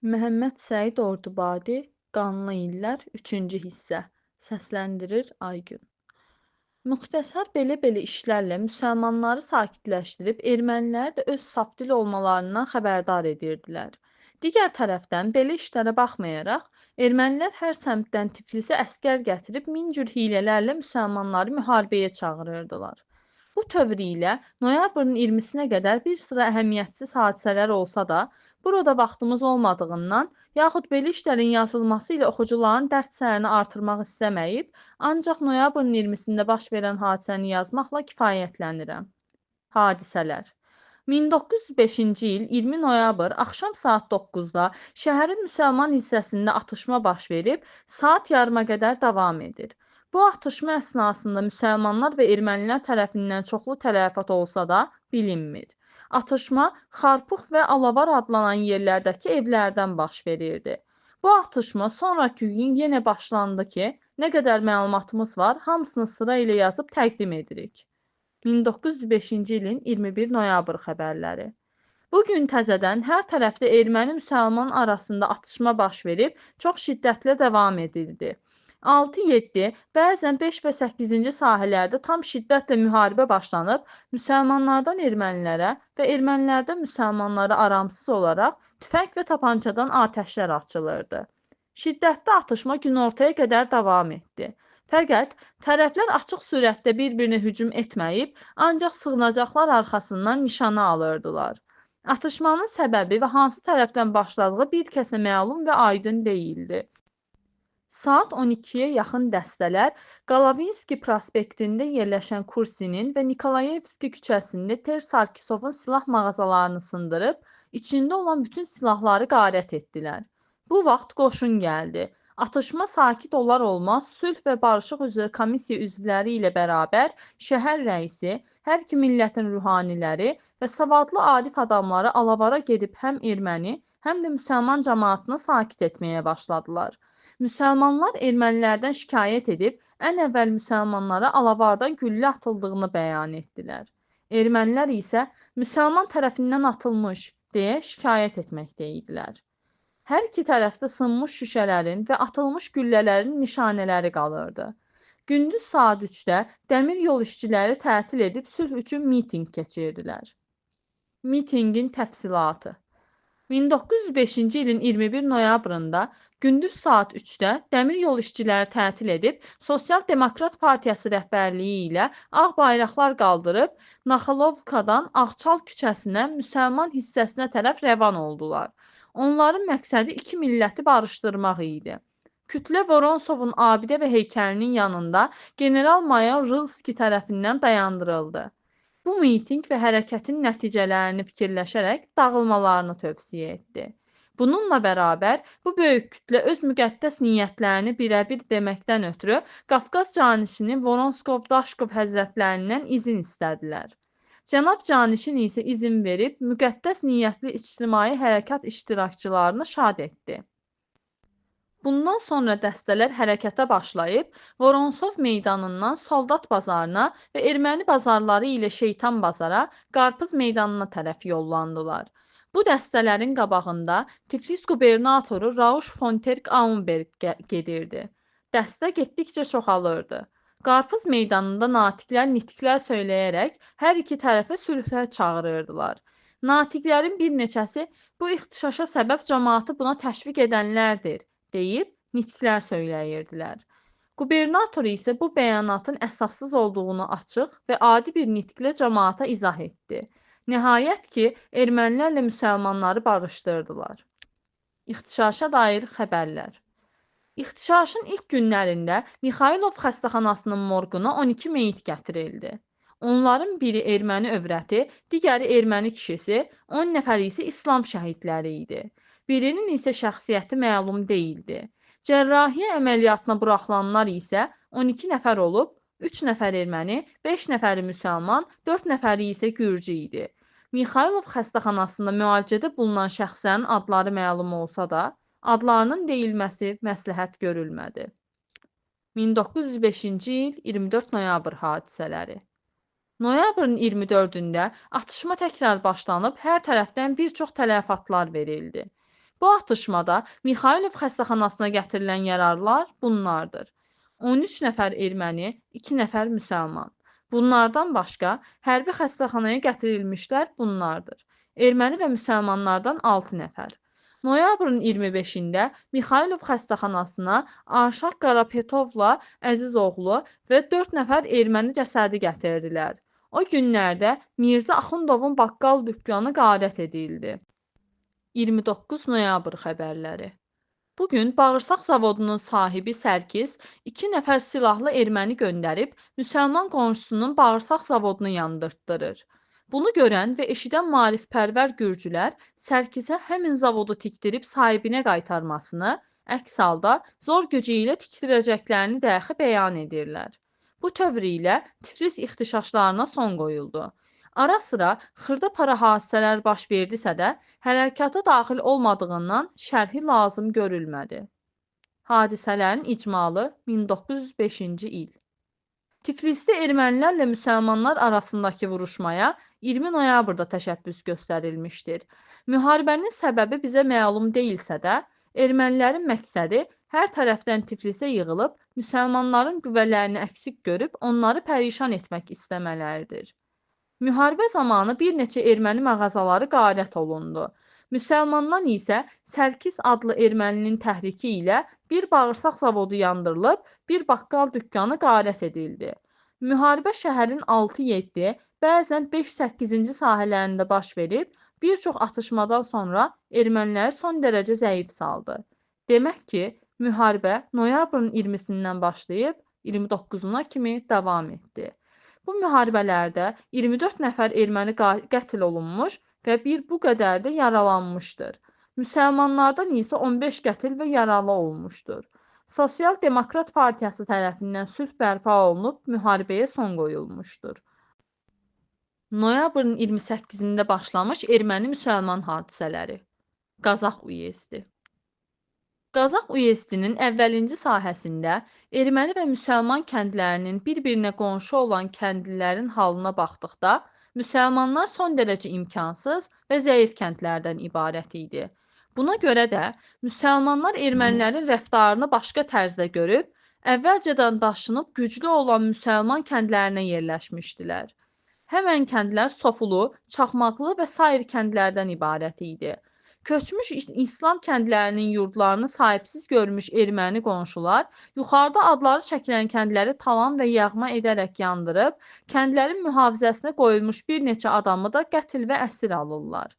Məhəmməd Səid Ordubadi, Qanlı illər, 3-cü hissə. Səsləndirir Aygün. Müxtəsər belə-belə işlərlə müsəlmanları sakitləşdirib, erməniləri də öz saf dil olmalarından xəbərdar edirdilər. Digər tərəfdən, belə işlərə baxmayaraq, ermənilər hər səmtdən Tiflisə əsgər gətirib min cür hiylələrlə müsəlmanları müharibəyə çağırırdılar. Bu tövr ilə noyabrın 20-sinə qədər bir sıra əhəmiyyətsiz hadisələr olsa da, burada vaxtımız olmadığından, yaxud belə işlərin yazılması ilə oxucuların dərd səyini artırmaq istəməyib, ancaq noyabrın 20-sində baş verən hadisəni yazmaqla kifayətlənirəm. Hadisələr 1905-ci il 20 noyabr axşam saat 9-da şəhərin müsəlman hissəsində atışma baş verib, saat yarıma qədər davam edir. Bu atışma əsnasında müsəlmanlar və ermənilər tərəfindən çoxlu tələfat olsa da bilinmir. Atışma Xarpux və Alavar adlanan yerlərdəki evlərdən baş verirdi. Bu atışma sonraki gün yenə başlandı ki, nə qədər məlumatımız var, hamısını sıra ilə yazıb təqdim edirik. 1905-ci ilin 21 noyabr xəbərləri. Bu gün təzədən hər tərəfdə erməni-müsəlman arasında atışma baş verib, çox şiddətlə davam edildi. 6-7, bəzən 5 və 8-ci sahələrdə tam şiddətlə müharibə başlanıb, müsəlmanlardan ermənilərə və ermənilərdən müsəlmanlara aramsız olaraq tüfəng və tapançadan atəşlər açılırdı. Şiddətli atışma günortaya qədər davam etdi. Fəqət tərəflər açıq sürətdə bir-birinə hücum etməyib, ancaq sığınacaqlar arxasından nişana alırdılar. Atışmanın səbəbi və hansı tərəfdən başladığı bir kəsə məlum və aydın deyildi. Saat 12-yə yaxın dəstələr Qalavinski prospektində yerləşən Kursinin və Nikolayevski küçəsində Ter Sarkisovun silah mağazalarını sındırıb, içində olan bütün silahları qarət etdilər. Bu vaxt qoşun gəldi. Atışma sakit olar olmaz, sülh və barışıq üzrə komissiya üzvləri ilə bərabər şəhər rəisi, hər iki millətin ruhaniləri və savadlı arif adamları Alavara gedib həm erməni, həm də müsəlman cəmaatını sakit etməyə başladılar. Müsəlmanlar ermənilərdən şikayət edib, ən əvvəl müsəlmanlara Alavardan güllə atıldığını bəyan etdilər. Ermənilər isə müsəlman tərəfindən atılmış deyə şikayət etməkdə idilər. Hər iki tərəfdə sınmış şüşələrin və atılmış güllələrin nişanələri qalırdı. Gündüz saat 3-də dəmir yol işçiləri tətil edib sülh üçün mitinq keçirdilər. Mitinqin təfsilatı 1905-ci ilin 21 noyabrında gündüz saat 3-də dəmir yol işçiləri tətil edib, Sosial Demokrat Partiyası rəhbərliyi ilə ağ bayraqlar qaldırıb, Naxalovkadan Ağçal küçəsinə, müsəlman hissəsinə tərəf rəvan oldular. Onların məqsədi iki milləti barışdırmaq idi. Kütlə Voronsovun abidə və heykəlinin yanında general-mayor Rılski tərəfindən dayandırıldı. Bu mitinq və hərəkətin nəticələrini fikirləşərək dağılmalarını tövsiyə etdi. Bununla bərabər, bu böyük kütlə öz müqəddəs niyyətlərini birəbir deməkdən ötürü Qafqaz canişini Voronskov-Daşkov həzrətlərindən izin istədilər. Cənab canişin isə izin verib, müqəddəs niyyətli ictimai hərəkat iştirakçılarını şad etdi. Bundan sonra dəstələr hərəkətə başlayıb, Voronsov meydanından Soldat bazarına və erməni bazarları ilə Şeytan bazara, Qarpız meydanına tərəf yollandılar. Bu dəstələrin qabağında Tiflis qubernatoru Rauş Fonterk-Aunberg gedirdi. Dəstə getdikcə çoxalırdı. Qarpız meydanında natiqlər nitqlər söyləyərək hər iki tərəfə sülhə çağırırdılar. Natiqlərin bir neçəsi bu ixtişaşa səbəb cəmaatı buna təşviq edənlərdir deyib nitqlər söyləyirdilər. Qubernator isə bu bəyanatın əsassız olduğunu açıq və adi bir nitqlə cəmaata izah etdi. Nəhayət ki, ermənilərlə müsəlmanları barışdırdılar. İxtişaşa dair xəbərlər. İxtişaşın ilk günlərində Mixailov xəstəxanasının morquna 12 meyit gətirildi. Onların biri erməni övrəti, digəri erməni kişisi, 10 nəfəri isə İslam şəhidləri idi. Birinin isə şəxsiyyəti məlum deyildi. Cərrahiyyə əməliyyatına buraxılanlar isə 12 nəfər olub, 3 nəfər erməni, 5 nəfəri müsəlman, 4 nəfəri isə gürcü idi. Mixailov xəstəxanasında müalicədə bulunan şəxslərin adları məlum olsa da, adlarının deyilməsi məsləhət görülmədi. 1905-ci il 24 noyabr hadisələri. Noyabrın 24-də atışma təkrar başlanıb, hər tərəfdən bir çox tələfatlar verildi. Bu atışmada Mixailov xəstəxanasına gətirilən yaralılar bunlardır: 13 nəfər erməni, 2 nəfər müsəlman. Bunlardan başqa hərbi xəstəxanaya gətirilmişlər bunlardır: erməni və müsəlmanlardan 6 nəfər. Noyabrın 25-də Mixailov xəstəxanasına Arşaq Qarapetovla Əzizoğlu və 4 nəfər erməni cəsədi gətirdilər. O günlərdə Mirzə Axundovun baqqal dükkanı qarət edildi. 29 noyabr xəbərləri. Bugün bağırsaq zavodunun sahibi Sərkis 2 nəfər silahlı erməni göndərib müsəlman qonşusunun bağırsaq zavodunu yandırtdırır. Bunu görən və eşidən maarifpərvər gürcülər Sərkisə həmin zavodu tikdirib sahibinə qaytarmasını, əks halda zor gücü ilə tikdirəcəklərini dəxi bəyan edirlər. Bu tövr ilə Tiflis ixtişaşlarına son qoyuldu. Ara sıra xırda para hadisələr baş verdisə də, hərəkata daxil olmadığından şərhi lazım görülmədi. Hadisələrin icmalı 1905-ci il. Tiflisdə ermənilərlə müsəlmanlar arasındakı vuruşmaya 20 noyabrda təşəbbüs göstərilmişdir. Müharibənin səbəbi bizə məlum deyilsə də, ermənilərin məqsədi hər tərəfdən Tiflisə yığılıb, müsəlmanların qüvvələrini əksik görüb onları pərişan etmək istəmələridir. Müharibə zamanı bir neçə erməni mağazaları qarət olundu. Müsəlmandan isə Sərkis adlı erməninin təhriki ilə bir bağırsaq zavodu yandırılıb, bir baqqal dükkanı qarət edildi. Müharibə şəhərin 6-7, bəzən 5-8-ci sahələrində baş verib, bir çox atışmadan sonra erməniləri son dərəcə zəif saldı. Demək ki, müharibə noyabrın 20-sindən başlayıb 29-una kimi davam etdi. Bu müharibələrdə 24 nəfər erməni qətl olunmuş və bir bu qədər də yaralanmışdır. Müsəlmanlardan isə 15 qətl və yaralı olmuşdur. Sosial Demokrat Partiyası tərəfindən sülh bərpa olunub, müharibəyə son qoyulmuşdur. Noyabrın 28-də başlamış erməni-müsəlman hadisələri. Qazax uyezdi. Qazax uyezdinin əvvəlinci sahəsində erməni və müsəlman kəndlərinin bir-birinə qonşu olan kəndlilərin halına baxdıqda, müsəlmanlar son dərəcə imkansız və zəif kəndlərdən ibarət idi. Buna görə də müsəlmanlar ermənilərin rəftarını başqa tərzdə görüb, əvvəlcədən daşınıb güclü olan müsəlman kəndlərinə yerləşmişdilər. Həmən kəndlər Sofulu, Çaxmaqlı və sair kəndlərdən ibarət idi. Köçmüş İslam kəndlərinin yurdlarını sahibsiz görmüş erməni qonşular, yuxarıda adları çəkilən kəndləri talan və yağma edərək yandırıb, kəndlərin mühafizəsinə qoyulmuş bir neçə adamı da qətl və əsir alırlar.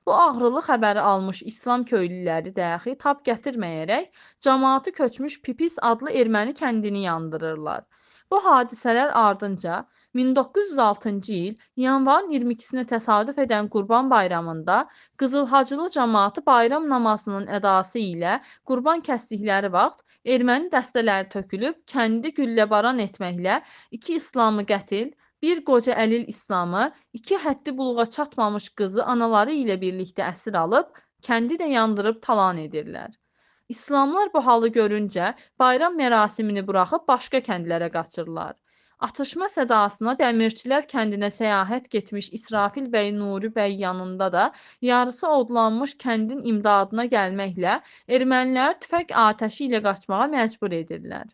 Bu ağrılı xəbəri almış İslam köylüləri dəxi tab gətirməyərək, cəmaatı köçmüş Pipis adlı erməni kəndini yandırırlar. Bu hadisələr ardınca 1906-cı il yanvarın 22-sinə təsadüf edən Qurban bayramında Qızılhacılı cəmaatı bayram namazının ədası ilə qurban kəsdikləri vaxt erməni dəstələri tökülüb, kəndi gülləbaran etməklə 2 İslamı qətil, bir qoca əlil İslamı, 2 həddi buluğa çatmamış qızı anaları ilə birlikdə əsir alıb, kəndi də yandırıb talan edirlər. İslamlar bu halı görüncə bayram mərasimini buraxıb başqa kəndlərə qaçırlar. Atışma sədasına Dəmirçilər kəndinə səyahət getmiş İsrafil bəy Nuri bəy yanında da yarısı odlanmış kəndin imdadına gəlməklə erməniləri tüfəng atəşi ilə qaçmağa məcbur edirlər.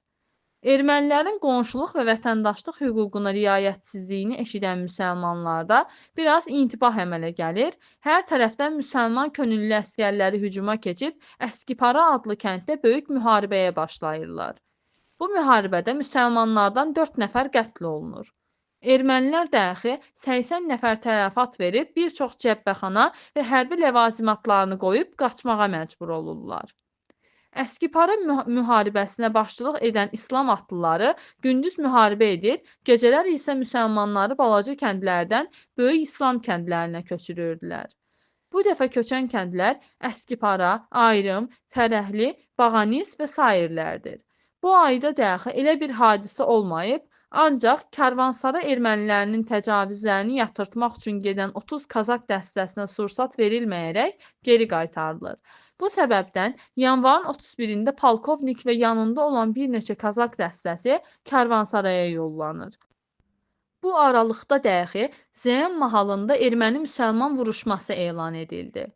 Ermənilərin qonşuluq və vətəndaşlıq hüququna riayətsizliyini eşidən müsəlmanlarda biraz intibah əmələ gəlir, hər tərəfdən müsəlman könüllü əsgərləri hücuma keçib Əskipara adlı kənddə böyük müharibəyə başlayırlar. Bu müharibədə müsəlmanlardan 4 nəfər qətl olunur. Ermənilər daxi 80 nəfər tələfat verib, bir çox cəbbəxana və hərbi ləvazimatlarını qoyub qaçmağa məcbur olurlar. Əskipara müharibəsinə başçılıq edən İslam atlıları gündüz müharibə edir, gecələr isə müsəlmanları balaca kəndlərdən böyük İslam kəndlərinə köçürürdülər. Bu dəfə köçən kəndlər Əskipara, Ayrım, Fərəhli, Bağanis və sairlərdir. Bu ayda daxi elə bir hadisə olmayıb, ancaq Karvansara ermənilərinin təcavüzlərini yatırtmaq üçün gedən 30 Kazak dəstəsinə sursat verilməyərək geri qaytarılır. Bu səbəbdən yanvarın 31-də polkovnik və yanında olan bir neçə Kazak dəstəsi Karvansaraya yollanır. Bu aralıqda daxi Zəyən mahalında erməni-müsəlman vuruşması elan edildi.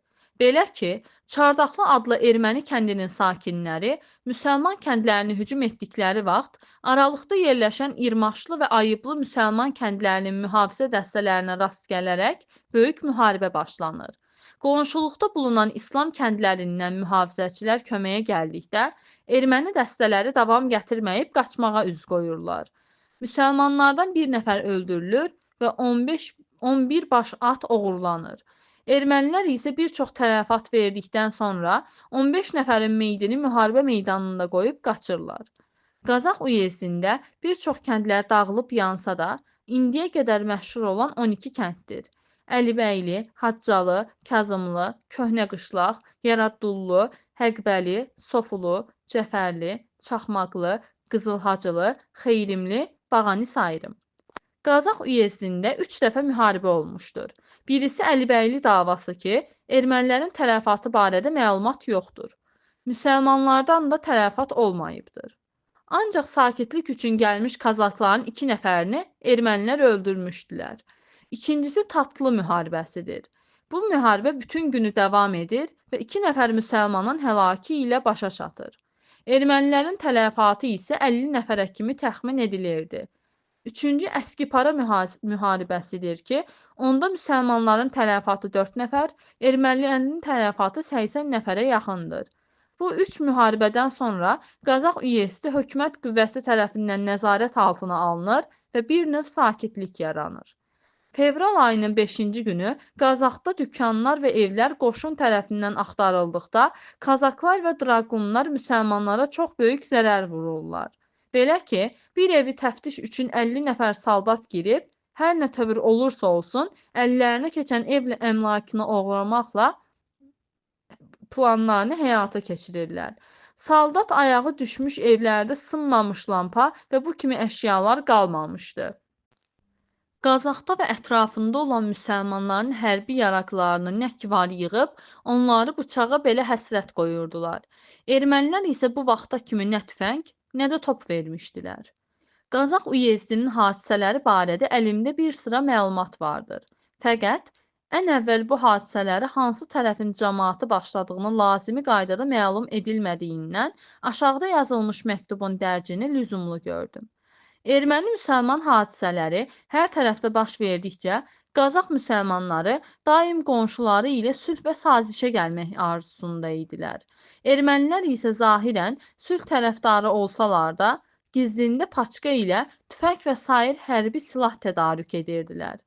Belə ki, Çardaqlı adlı erməni kəndinin sakinləri müsəlman kəndlərini hücum etdikləri vaxt aralıqda yerləşən İrmaşlı və Ayıblı müsəlman kəndlərinin mühafizə dəstələrinə rast gələrək böyük müharibə başlanır. Qonşuluqda bulunan İslam kəndlərindən mühafizəçilər köməyə gəldikdə, erməni dəstələri davam gətirməyib qaçmağa üz qoyurlar. Müsəlmanlardan bir nəfər öldürülür və 11 baş at oğurlanır. Ermənilər isə bir çox tələfat verdikdən sonra 15 nəfərin meyidini müharibə meydanında qoyub qaçırlar. Qazax uyezdində bir çox kəndlər dağılıb yansa da, indiyə qədər məşhur olan 12 kənddir. Əlibəyli, Haccalı, Kazımlı, Köhnəqışlaq, Yaradullu, Həqbəli, Sofulu, Cəfərli, Çaxmaqlı, Qızılhacılı, Xeyrimli, Bağani sayırım. Qazax uyezdində 3 dəfə müharibə olmuşdur. Birisi Əlibəyli davası ki, ermənilərin tələfatı barədə məlumat yoxdur. Müsəlmanlardan da tələfat olmayıbdır. Ancaq sakitlik üçün gəlmiş kazakların 2 nəfərini ermənilər öldürmüşdülər. İkincisi Tatlı müharibəsidir. Bu müharibə bütün günü davam edir və 2 nəfər müsəlmanın həlaki ilə başa çatır. Ermənilərin tələfatı isə 50 nəfərə kimi təxmin edilirdi. Üçüncü Əskipara müharibəsidir ki, onda müsəlmanların tələfatı 4 nəfər, ermənilərin tələfatı 80 nəfərə yaxındır. Bu üç müharibədən sonra Qazax uyezdi hökumət qüvvəsi tərəfindən nəzarət altına alınır və bir növ sakitlik yaranır. Fevral ayının 5-ci günü Qazaxda dükanlar və evlər qoşun tərəfindən axtarıldıqda, Kazaklar və Draqunlar müsəlmanlara çox böyük zərər vururlar. Belə ki, bir evi təftiş üçün 50 nəfər saldat girib, hər nə tövür olursa olsun, əllərinə keçən evlə əmlakını oğurlamaqla planlarını həyata keçirirlər. Saldat ayağı düşmüş evlərdə sınmamış lampa və bu kimi əşyalar qalmamışdı. Qazaxda və ətrafında olan müsəlmanların hərbi yaraqlarını nəkvar yığıb, onları bıçağa belə həsrət qoyurdular. Ermənilər isə bu vaxta kimi nə tüfəng, nə də top vermişdilər. Qazax uyezdinin hadisələri barədə əlimdə bir sıra məlumat vardır. Fəqət, ən əvvəl bu hadisələri hansı tərəfin cəmaatı başladığını lazımi qaydada məlum edilmədiyindən aşağıda yazılmış məktubun dərcini lüzumlu gördüm. Erməni-müsəlman hadisələri hər tərəfdə baş verdikcə, Qazax müsəlmanları daim qonşuları ilə sülh və sazişə gəlmək arzusunda idilər. Ermənilər isə zahirən sülh tərəfdarı olsalar da, gizlində paçka ilə tüfəng və sair hərbi silah tədarük edirdilər.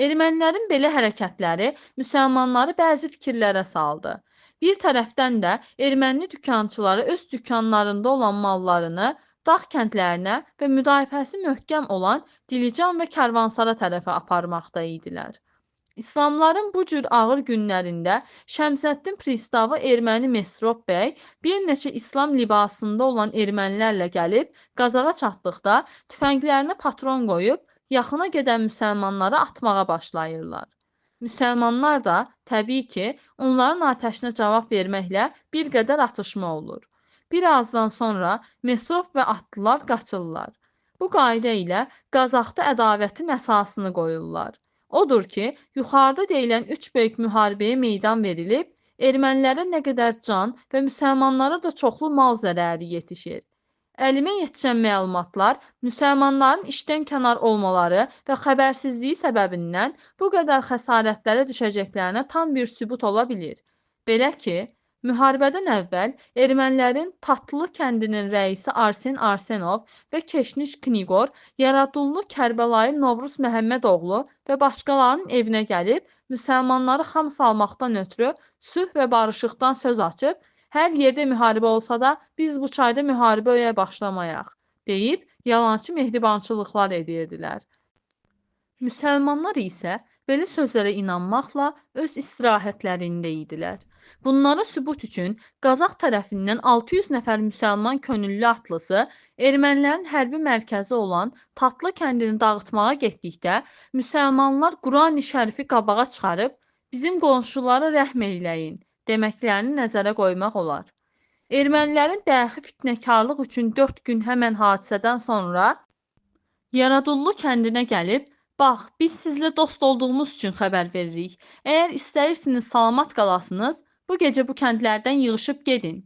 Ermənilərin belə hərəkətləri müsəlmanları bəzi fikirlərə saldı. Bir tərəfdən də erməni dükançıları öz dükanlarında olan mallarını dağ kəndlərinə və müdafiəsi möhkəm olan Dilican və Kərvansara tərəfə aparmaqda idilər. İslamların bu cür ağır günlərində Şəmsəddin pristavı erməni Mesrop bəy bir neçə İslam libasında olan ermənilərlə gəlib Qazaxa çatdıqda tüfənglərinə patron qoyub yaxına gedən müsəlmanları atmağa başlayırlar. Müsəlmanlar da təbii ki, onların atəşinə cavab verməklə bir qədər atışma olur. Bir azdan sonra Mesrop və atlılar qaçırlar. Bu qayda ilə Qazaxda ədavətin əsasını qoyurlar. Odur ki, yuxarıda deyilən 3 böyük müharibəyə meydan verilib, ermənilərə nə qədər can və müsəlmanlara da çoxlu mal zərəri yetişir. Əlimə yetişən məlumatlar müsəlmanların işdən kənar olmaları və xəbərsizliyi səbəbindən bu qədər xəsarətlərə düşəcəklərinə tam bir sübut ola bilir. Belə ki, müharibədən əvvəl ermənilərin Tatlı kəndinin rəisi Arsen Arsenov və Keşniş Kniqor, Yaradullu Kərbəlayı Novruz Məhəmmədoğlu və başqalarının evinə gəlib, müsəlmanları xam salmaqdan ötürü sülh və barışıqdan söz açıb, hər yerdə müharibə olsa da biz bu çayda müharibəyə başlamayaq, deyib yalançı mehribançılıqlar edirdilər. Müsəlmanlar isə belə sözlərə inanmaqla öz istirahətlərində idilər. Bunlara sübut üçün Qazax tərəfindən 600 nəfər müsəlman könüllü atlısı ermənilərin hərbi mərkəzi olan Tatlı kəndini dağıtmağa getdikdə müsəlmanlar Qurani Şərifi qabağa çıxarıb bizim qonşulara rəhm eyləyin deməklərini nəzərə qoymaq olar. Ermənilərin dəxi fitnəkarlıq üçün 4 gün həmən hadisədən sonra Yaradullu kəndinə gəlib Bax, biz sizlə dost olduğumuz üçün xəbər veririk. Əgər istəyirsiniz salamat qalasınız, bu gecə bu kəndlərdən yığışıb gedin.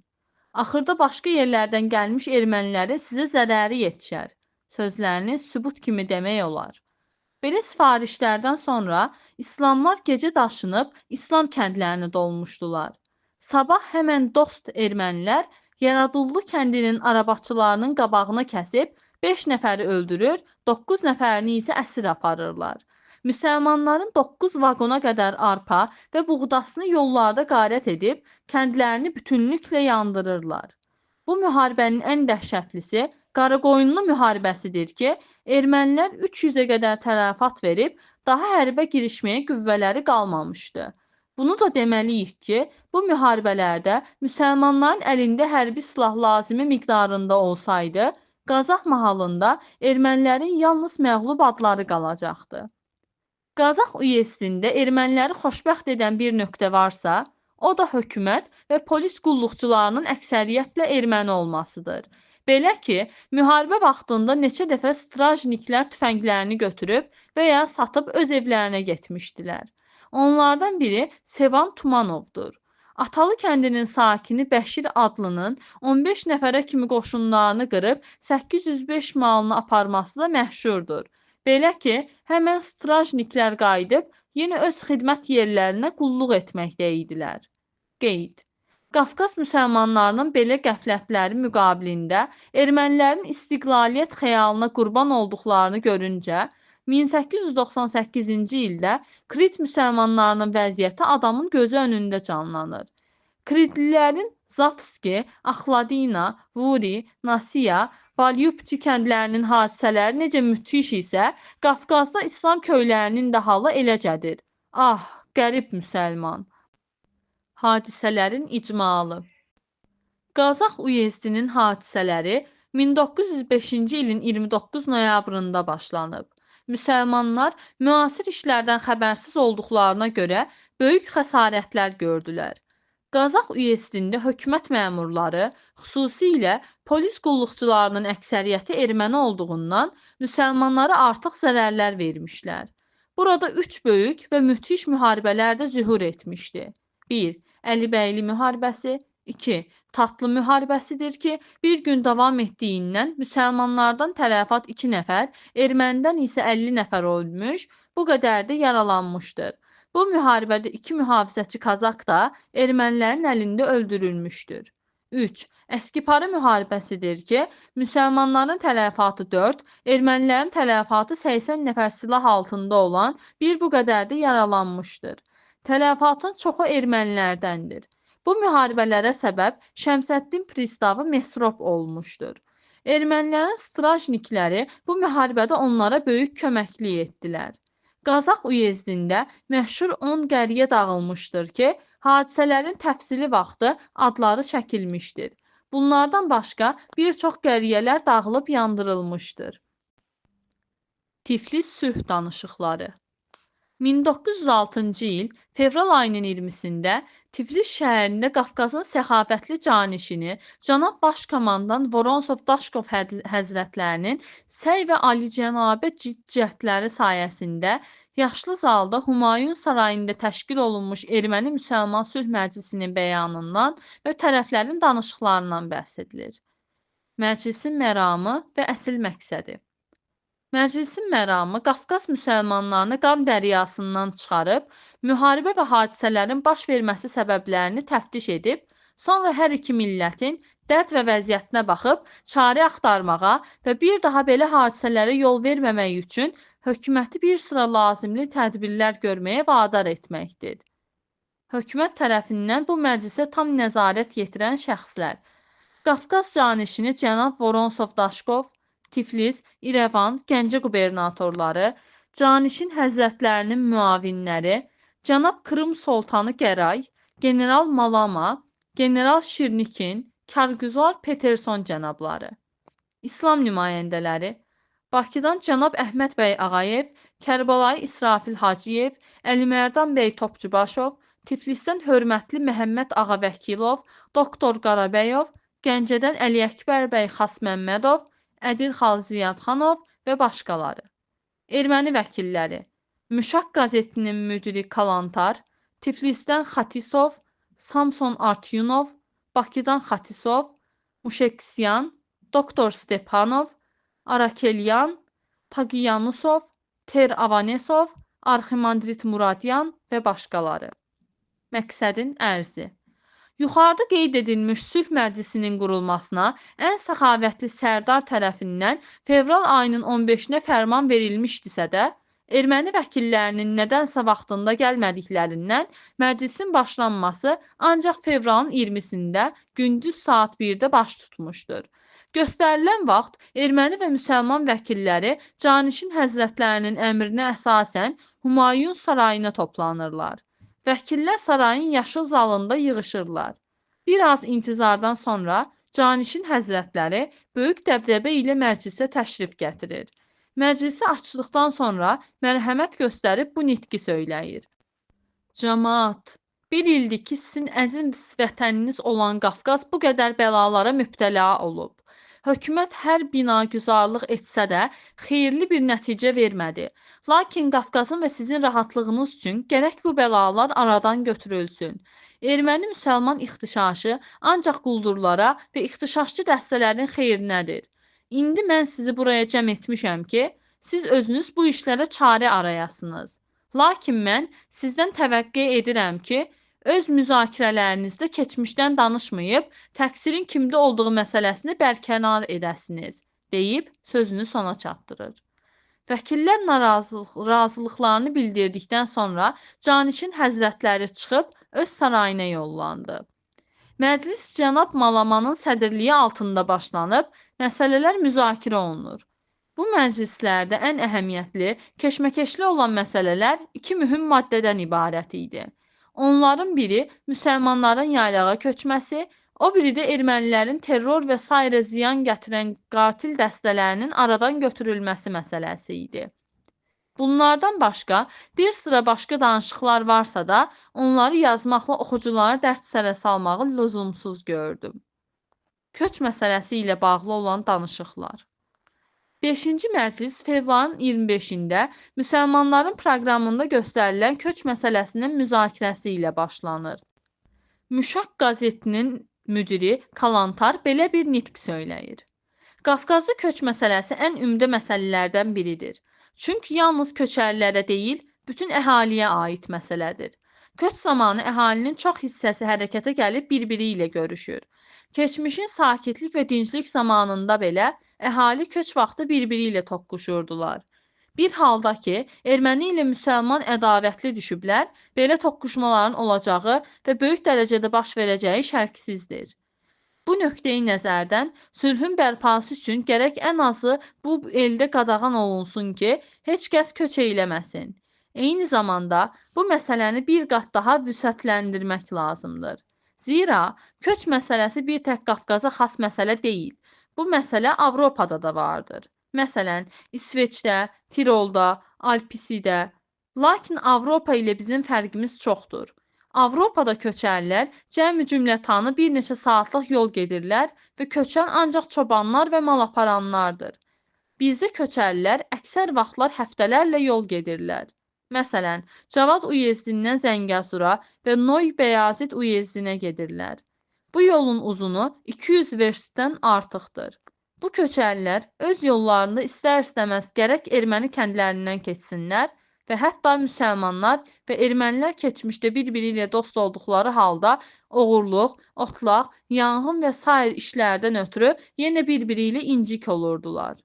Axırda başqa yerlərdən gəlmiş ermənilərin sizə zərəri yetişər. Sözlərini sübut kimi demək olar. Belə sifarişlərdən sonra İslamlar gecə daşınıb İslam kəndlərini dolmuşdular. Sabah həmən dost ermənilər Yaradullu kəndinin arabaçılarının qabağını kəsib 5 nəfəri öldürür, 9 nəfərini isə əsir aparırlar. Müsəlmanların 9 vaqona qədər arpa və buğdasını yollarda qarət edib kəndlərini bütünlüklə yandırırlar. Bu müharibənin ən dəhşətlisi Qaraqoyunlu müharibəsidir ki, ermənilər 300-ə qədər tələfat verib, daha hərbə girişməyə qüvvələri qalmamışdı. Bunu da deməliyik ki, bu müharibələrdə müsəlmanların əlində hərbi silah lazımi miqdarında olsaydı, Qazax mahalında ermənilərin yalnız məğlub adları qalacaqdı. Qazax üyesində erməniləri xoşbəxt edən bir nöqtə varsa, o da hökumət və polis qulluqçularının əksəriyyətlə erməni olmasıdır. Belə ki, müharibə vaxtında neçə dəfə strajniklər tüfənglərini götürüb və ya satıb öz evlərinə getmişdilər. Onlardan biri Sevan Tumanovdur. Atalı kəndinin sakini Bəşir adlının 15 nəfərə kimi qoşunlarını qırıb 805 malını aparması da məşhurdur. Belə ki, həmən strajniklər qayıdıb yenə öz xidmət yerlərinə qulluq etməkdə idilər. Qeyd. Qafqaz müsəlmanlarının belə qəflətləri müqabilində ermənilərin istiqlaliyyət xəyalına qurban olduqlarını görüncə, 1898-ci ildə Krit müsəlmanlarının vəziyyəti adamın gözü önündə canlanır. Kritlilərin Zavski, Axladina, Vuri, Nasiya, Balyupçi kəndlərinin hadisələri necə müthiş isə, Qafqazda İslam köylərinin də halı eləcədir. Ah, qərib müsəlman! Hadisələrin icmalı. Qazax üyezdinin hadisələri 1905-ci ilin 29 noyabrında başlanıb. Müsəlmanlar müasir işlərdən xəbərsiz olduqlarına görə böyük xəsarətlər gördülər. Qazax üyezdində hökumət məmurları, xüsusilə polis qulluqçularının əksəriyyəti erməni olduğundan müsəlmanlara artıq zərərlər vermişlər. Burada 3 böyük və müthiş müharibələr də zühur etmişdi. 1. Əlibəyli müharibəsi. 2. Tatlı müharibəsidir ki, bir gün davam etdiyindən müsəlmanlardan tələfat 2 nəfər, ermənidən isə 50 nəfər ölmüş, bu qədər də yaralanmışdır. Bu müharibədə 2 mühafizəçi Kazak da ermənilərin əlində öldürülmüşdür. 3. Əskiparı müharibəsidir ki, müsəlmanların tələfatı 4, ermənilərin tələfatı 80 nəfər silah altında olan bir bu qədər də yaralanmışdır. Tələfatın çoxu ermənilərdəndir. Bu müharibələrə səbəb Şəmsəddin pristavı Mesrop olmuşdur. Ermənilərin strajnikləri bu müharibədə onlara böyük köməklik etdilər. Qazax üyezdində məşhur 10 qəriyə dağılmışdır ki, hadisələrin təfsili vaxtı adları çəkilmişdir. Bunlardan başqa bir çox qəriyələr dağılıb yandırılmışdır. Tiflis sülh danışıqları. 1906-cı il fevral ayının 20-sində Tiflis şəhərində Qafqazın səxavətli canişini cənab Başkomandan Voronsov Daşkov həzrətlərinin səy və alicənabə cəhdləri sayəsində yaşlı zalda Humayun sarayında təşkil olunmuş Erməni-Müsəlman sülh məclisinin bəyanından və tərəflərin danışıqlarından bəhs edilir. Məclisin məramı və əsl məqsədi. Məclisin məramı Qafqaz müsəlmanlarını qan dəryasından çıxarıb, müharibə və hadisələrin baş verməsi səbəblərini təftiş edib, sonra hər iki millətin dərd və vəziyyətinə baxıb, çarə axtarmağa və bir daha belə hadisələrə yol verməmək üçün hökuməti bir sıra lazımlı tədbirlər görməyə vadar etməkdir. Hökumət tərəfindən bu məclisə tam nəzarət yetirən şəxslər: Qafqaz canişini cənab Voronsov Daşkov, Tiflis, İrəvan, Gəncə qubernatorları, canişin həzrətlərinin müavinləri, cənab Krım Sultanı Gəray, general Malama, general Şirnikin, Kargüzar Peterson cənabları. İslam nümayəndələri: Bakıdan cənab Əhməd bəy Ağayev, Kərbəlayı İsrafil Hacıyev, Əlimərdan bəy Topçubaşov, Tiflisdən hörmətli Məhəmməd Ağavəkilov, doktor Qarabəyov, Gəncədən Əli Əkbər bəy Xasməmmədov, Ədil Xal Ziyadxanov və başqaları. Erməni vəkilləri: Müşaq qəzetinin müdiri Kalantar, Tiflisdən Xatisov, Samson Artyunov, Bakıdan Xatisov, Muşeksyan, Doktor Stepanov, Arakelyan, Taqyanusov, Ter Avanesov, Arximandrit Muradyan və başqaları. Məqsədin ərzi: Yuxarıda qeyd edilmiş sülh məclisinin qurulmasına ən səxavətli sərdar tərəfindən fevral ayının 15-nə fərman verilmişdisə də, erməni vəkillərinin nədənsə vaxtında gəlmədiklərindən məclisin başlanması ancaq fevralın 20-sində gündüz saat 1-də baş tutmuşdur. Göstərilən vaxt erməni və müsəlman vəkilləri Canişin həzrətlərinin əmrinə əsasən Humayun sarayına toplanırlar. Vəkillər sarayın yaşıl zalında yığışırlar. Bir az intizardan sonra Canişin həzrətləri böyük dəbdəbə ilə məclisə təşrif gətirir. Məclisi açdıqdan sonra mərhəmət göstərib bu nitqi söyləyir. Camaat, bir ildir ki, sizin əziz vətəniniz olan Qafqaz bu qədər bəlalara mübtəla olub. Hökumət hər binagüzarlıq etsə də xeyirli bir nəticə vermədi. Lakin Qafqazın və sizin rahatlığınız üçün gərək bu bəlalar aradan götürülsün. Erməni-müsəlman ixtişaşı ancaq quldurlara və ixtişaşçı dəstələrin xeyrinədir. İndi mən sizi buraya cəm etmişəm ki, siz özünüz bu işlərə çarə arayasınız. Lakin mən sizdən təvəqqe edirəm ki, öz müzakirələrinizdə keçmişdən danışmayıb, təqsirin kimdə olduğu məsələsini bərkənar edəsiniz, deyib sözünü sona çatdırır. Vəkillər razılıqlarını bildirdikdən sonra Canişin həzrətləri çıxıb öz sarayına yollandı. Məclis cənab Malamanın sədrliyi altında başlanıb, məsələlər müzakirə olunur. Bu məclislərdə ən əhəmiyyətli, keşməkeşli olan məsələlər iki mühüm maddədən ibarət idi. Onların biri müsəlmanların yaylağa köçməsi, o biri də ermənilərin terror və sairə ziyan gətirən qatil dəstələrinin aradan götürülməsi məsələsi idi. Bunlardan başqa bir sıra başqa danışıqlar varsa da, onları yazmaqla oxucuları dərd-sərə salmağı lüzumsuz gördüm. Köç məsələsi ilə bağlı olan danışıqlar. 5-ci məclis fevralın 25-də müsəlmanların proqramında göstərilən köç məsələsinin müzakirəsi ilə başlanır. Müşaq qəzetinin müdiri Kalantar belə bir nitq söyləyir. Qafqazlı köç məsələsi ən ümdə məsələlərdən biridir. Çünki yalnız köçərlilərə deyil, bütün əhaliyə aid məsələdir. Köç zamanı əhalinin çox hissəsi hərəkətə gəlib bir-biri ilə görüşür. Keçmişin sakitlik və dinclik zamanında belə əhali köç vaxtı bir-biri ilə toqquşurdular. Bir halda ki, erməni ilə müsəlman ədavətli düşüblər, belə toqquşmaların olacağı və böyük dərəcədə baş verəcəyi şərksizdir. Bu nöqteyi nəzərdən sülhün bərpası üçün gərək ən azı bu eldə qadağan olunsun ki, heç kəs köç eyləməsin. Eyni zamanda bu məsələni bir qat daha vüsətləndirmək lazımdır. Zira köç məsələsi bir tək Qafqaza xas məsələ deyil. Bu məsələ Avropada da vardır. Məsələn, İsveçdə, Tirolda, Alpisidə. Lakin Avropa ilə bizim fərqimiz çoxdur. Avropada köçərlər cəmi cümlətanı bir neçə saatlıq yol gedirlər və köçən ancaq çobanlar və mal aparanlardır. Bizdə köçərlər əksər vaxtlar həftələrlə yol gedirlər. Məsələn, Cavad uyezdindən Zəngəzura və Noy Bəyazit uyezdinə gedirlər. Bu yolun uzunu 200 verstdən artıqdır. Bu köçərlər öz yollarında istər-istəməz gərək erməni kəndlərindən keçsinlər və hətta müsəlmanlar və ermənilər keçmişdə bir-biri ilə dost olduqları halda oğurluq, otlaq, yanğın və sair işlərdən ötürü yenə bir-biri ilə incik olurdular.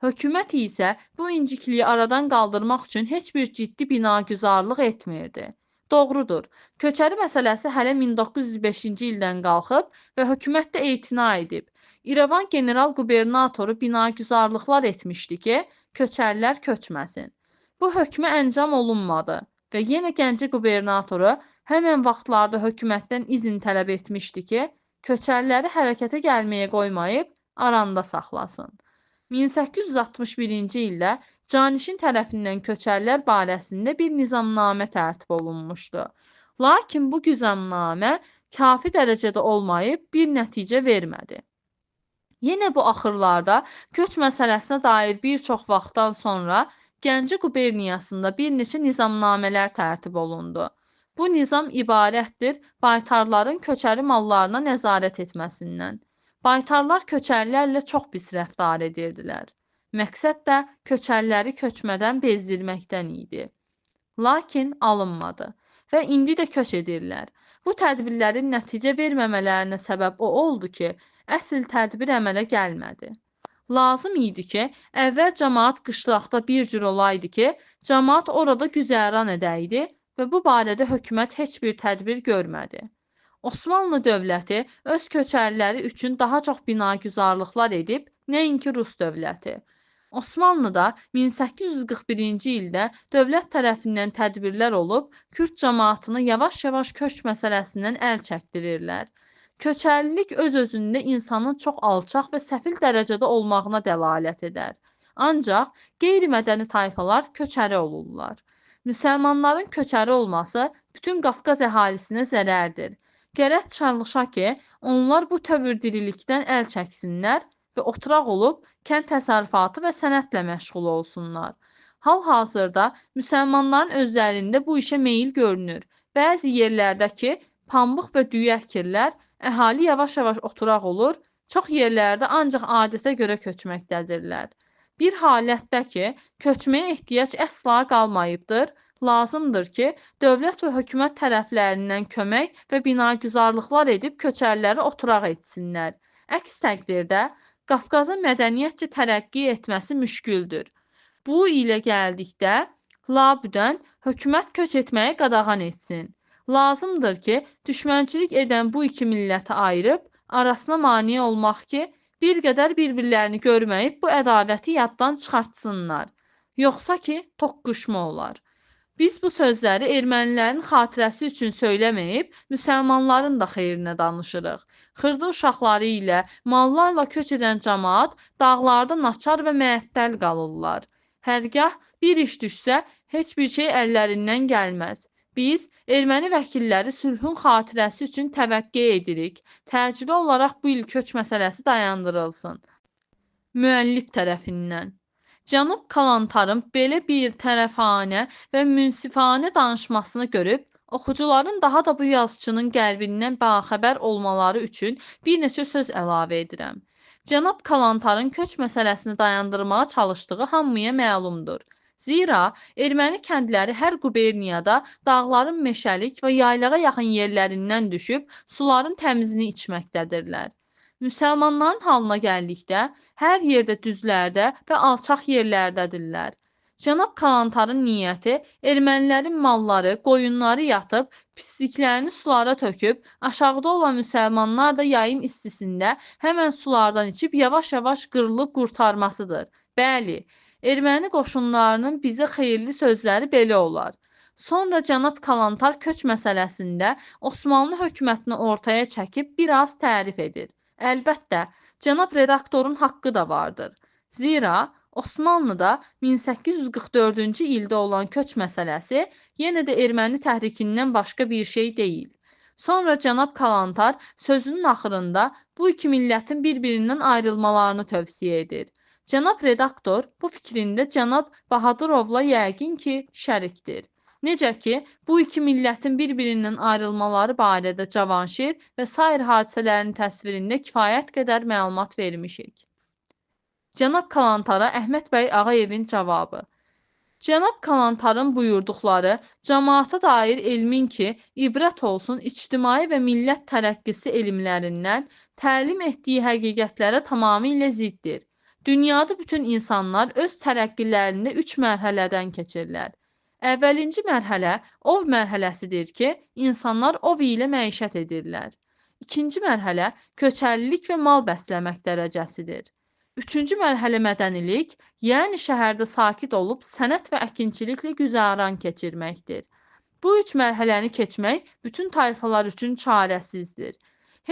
Hökumət isə bu incikliyi aradan qaldırmaq üçün heç bir ciddi binagüzarlıq etmirdi. Doğrudur, köçəri məsələsi hələ 1905-ci ildən qalxıb və hökumət də etina edib. İrəvan general qubernatoru binagüzarlıqlar etmişdi ki, köçərlər köçməsin. Bu hökmə əncam olunmadı və yenə Gəncə qubernatoru həmən vaxtlarda hökumətdən izin tələb etmişdi ki, köçərləri hərəkətə gəlməyə qoymayıb aranda saxlasın. 1861-ci ildə Canişin tərəfindən köçərlər barəsində bir nizamnamə tərtib olunmuşdu. Lakin bu nizamnamə kafi dərəcədə olmayıb bir nəticə vermədi. Yenə bu axırlarda köç məsələsinə dair bir çox vaxtdan sonra Gəncə quberniyasında bir neçə nizamnamələr tərtib olundu. Bu nizam ibarətdir baytarların köçəri mallarına nəzarət etməsindən. Baytarlar köçərilərlə çox pis rəftar edirdilər. Məqsəd də köçəriləri köçmədən bezdirməkdən idi. Lakin alınmadı və indi də köç edirlər. Bu tədbirlərin nəticə verməmələrinə səbəb o oldu ki, əsl tədbir əmələ gəlmədi. Lazım idi ki, əvvəl cəmaət qışlaqda bir cür olaydı ki, cəmaət orada güzəran edəydi və bu barədə hökumət heç bir tədbir görmədi. Osmanlı dövləti öz köçəriləri üçün daha çox binagüzarlıqlar edib, nəinki Rus dövləti. Osmanlıda 1841-ci ildə dövlət tərəfindən tədbirlər olub, Kürd cəmaatını yavaş-yavaş köç məsələsindən əl çəkdirirlər. Köçərlilik öz-özündə insanın çox alçaq və səfil dərəcədə olmağına dəlalət edər. Ancaq qeyri-mədəni tayfalar köçəri olurlar. Müsəlmanların köçəri olması bütün Qafqaz əhalisinə zərərdir. Gərək çalışa ki, onlar bu tövrdililikdən əl çəksinlər və oturaq olub kənd təsərrüfatı və sənətlə məşğul olsunlar. Hal-hazırda müsəlmanların özlərində bu işə meyil görünür. Bəzi yerlərdəki pambıq və düyü əkirlər, əhali yavaş-yavaş oturaq olur, çox yerlərdə ancaq adətə görə köçməkdədirlər. Bir halətdə ki, köçməyə ehtiyac əsla qalmayıbdır, lazımdır ki, dövlət və hökumət tərəflərindən kömək və binagüzarlıqlar edib köçəriləri oturaq etsinlər. Əks təqdirdə Qafqazın mədəniyyətcə tərəqqi etməsi müşküldür. Bu ilə gəldikdə, labüdən hökumət köç etməyi qadağan etsin. Lazımdır ki, düşmənçilik edən bu iki milləti ayırıb, arasına mane olmaq ki, bir qədər bir-birlərini görməyib bu ədavəti yaddan çıxartsınlar. Yoxsa ki, toqquşma olar. Biz bu sözləri ermənilərin xatirəsi üçün söyləməyib, müsəlmanların da xeyrinə danışırıq. Xırda uşaqları ilə, mallarla köç edən cəmaat dağlarda naçar və məəttəl qalırlar. Hərgah bir iş düşsə, heç bir şey əllərindən gəlməz. Biz erməni vəkilləri sülhün xatirəsi üçün təvəqqe edirik. Təcili olaraq bu il köç məsələsi dayandırılsın. Müəllif tərəfindən. Cənab Kalantarın belə bir tərəfanə və münsifانə danışmasını görüb, oxucuların daha da bu yazıçının qəlbindən baxəbər olmaları üçün bir neçə söz əlavə edirəm. Cənab Kalantarın köç məsələsini dayandırmağa çalışdığı hamıya məlumdur. Zira erməni kəndləri hər quberniyada dağların meşəlik və yaylağa yaxın yerlərindən düşüb suların təmizini içməkdədirlər. Müsəlmanların halına gəldikdə, hər yerdə düzlərdə və alçaq yerlərdədirlər. Cənab Kalantarın niyyəti ermənilərin malları, qoyunları yatıb, pisliklərini sulara töküb, aşağıda olan müsəlmanlar da yayın istisində həmən sulardan içib yavaş-yavaş qırılıb qurtarmasıdır. Bəli, erməni qoşunlarının bizə xeyirli sözləri belə olar. Sonra cənab Kalantar köç məsələsində Osmanlı hökumətini ortaya çəkib biraz tərif edir. Əlbəttə, cənab redaktorun haqqı da vardır. Zira Osmanlıda 1844-cü ildə olan köç məsələsi yenə də erməni təhrikindən başqa bir şey deyil. Sonra cənab Kalantar sözünün axırında bu iki millətin bir-birindən ayrılmalarını tövsiyə edir. Cənab redaktor bu fikrində cənab Bahadurovla yəqin ki, şərikdir. Necə ki, bu iki millətin bir-birindən ayrılmaları barədə Cavanşir və sair hadisələrin təsvirində kifayət qədər məlumat vermişik. Cənab Kalantara Əhməd bəy Ağayevin cavabı. Cənab Kalantarın buyurduqları cəmaata dair elmin ki, ibrət olsun ictimai və millət tərəqqisi elmlərindən təlim etdiyi həqiqətlərə tamamilə ziddir. Dünyada bütün insanlar öz tərəqqilərində 3 mərhələdən keçirlər. Əvvəlinci mərhələ ov mərhələsidir ki, insanlar ov ilə məişət edirlər. İkinci mərhələ köçərlilik və mal bəsləmək dərəcəsidir. Üçüncü mərhələ mədənilik, yəni şəhərdə sakit olub sənət və əkinçiliklə güzəran keçirməkdir. Bu 3 mərhələni keçmək bütün tayfalar üçün çarəsizdir.